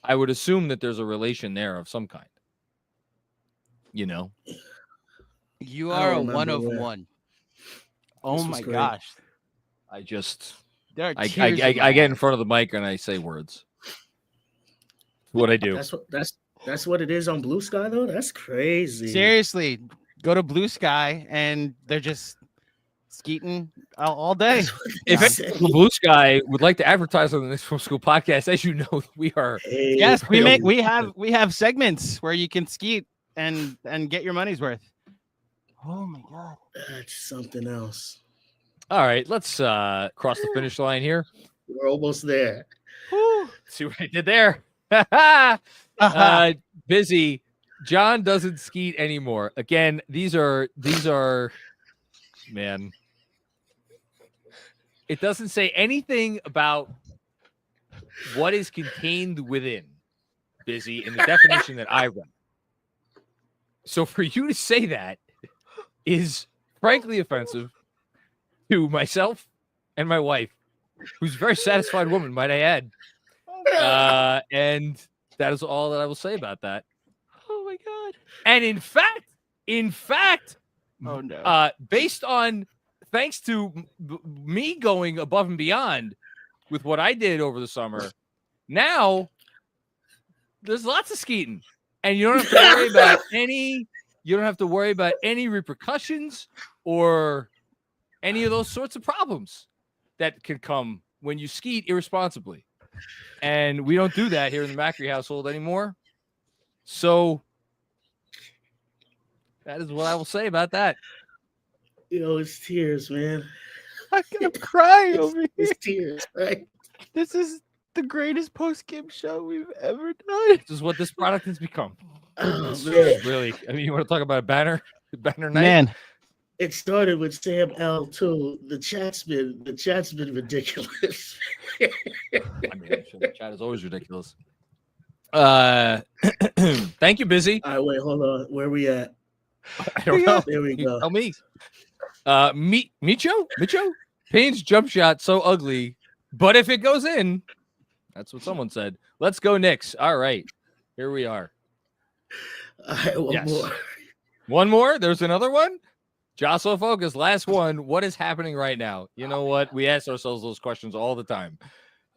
I would assume that there's a relation there of some kind. You know, you are a one of one. Oh my gosh! I get in front of the mic and I say words. What I do. That's what it is on Blue Sky though. That's crazy. Seriously, go to Blue Sky and they're just skeeting all day. If Blue Sky would like to advertise on the Knicks Film School podcast, as you know, we are. Yes, we have segments where you can skeet and get your money's worth. Oh my god, that's something else. All right, let's cross the finish line here. We're almost there. See what I did there? Busy. John doesn't skeet anymore. Again, these are man. It doesn't say anything about what is contained within Busy in the definition that I read. So for you to say that is frankly offensive to myself and my wife, who's a very satisfied woman, might I add. And that is all that I will say about that. Oh my god! And in fact, oh no! Based on thanks to me going above and beyond with what I did over the summer, now there's lots of skeeting, and you don't have to worry about any. You don't have to worry about any repercussions or any of those sorts of problems that can come when you skeet irresponsibly. And we don't do that here in the Macri household anymore. So that is what I will say about that. It's tears, man. I'm gonna cry over here. It's tears, right? This is the greatest post-game show we've ever done. This is what this product has become. Oh, really, I mean, you want to talk about a banner night? Man. It started with Sam L too. The chat's been ridiculous. I mean, I'm sure the chat is always ridiculous. Thank you, Busy. All right, wait, hold on. Where are we at? I don't know. There we go. Tell me. Micho? Payne's jump shot so ugly, but if it goes in, that's what someone said. Let's go Knicks. All right, here we are. All right, one more. One more? There's another one? Jocelyn Focus, last one. What is happening right now? You know what? We ask ourselves those questions all the time.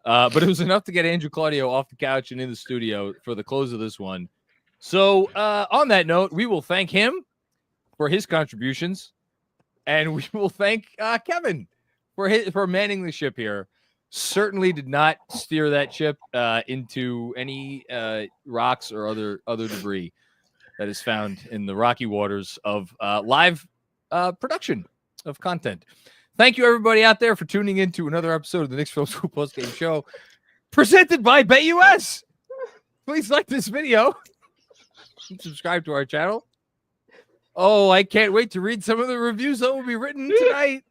But it was enough to get Andrew Claudio off the couch and in the studio for the close of this one. So on that note, we will thank him for his contributions. And we will thank Kevin for manning the ship here. Certainly did not steer that ship into any rocks or other debris that is found in the rocky waters of live production of content. Thank you, everybody out there, for tuning in to another episode of the Knicks Film School Postgame Show, presented by BetUS. Please like this video and subscribe to our channel. Oh, I can't wait to read some of the reviews that will be written tonight.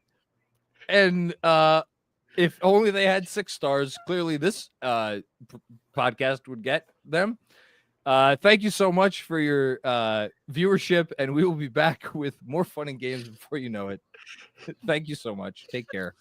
And if only they had 6 stars, clearly this podcast would get them. Thank you so much for your viewership, and we will be back with more fun and games before you know it. Thank you so much. Take care.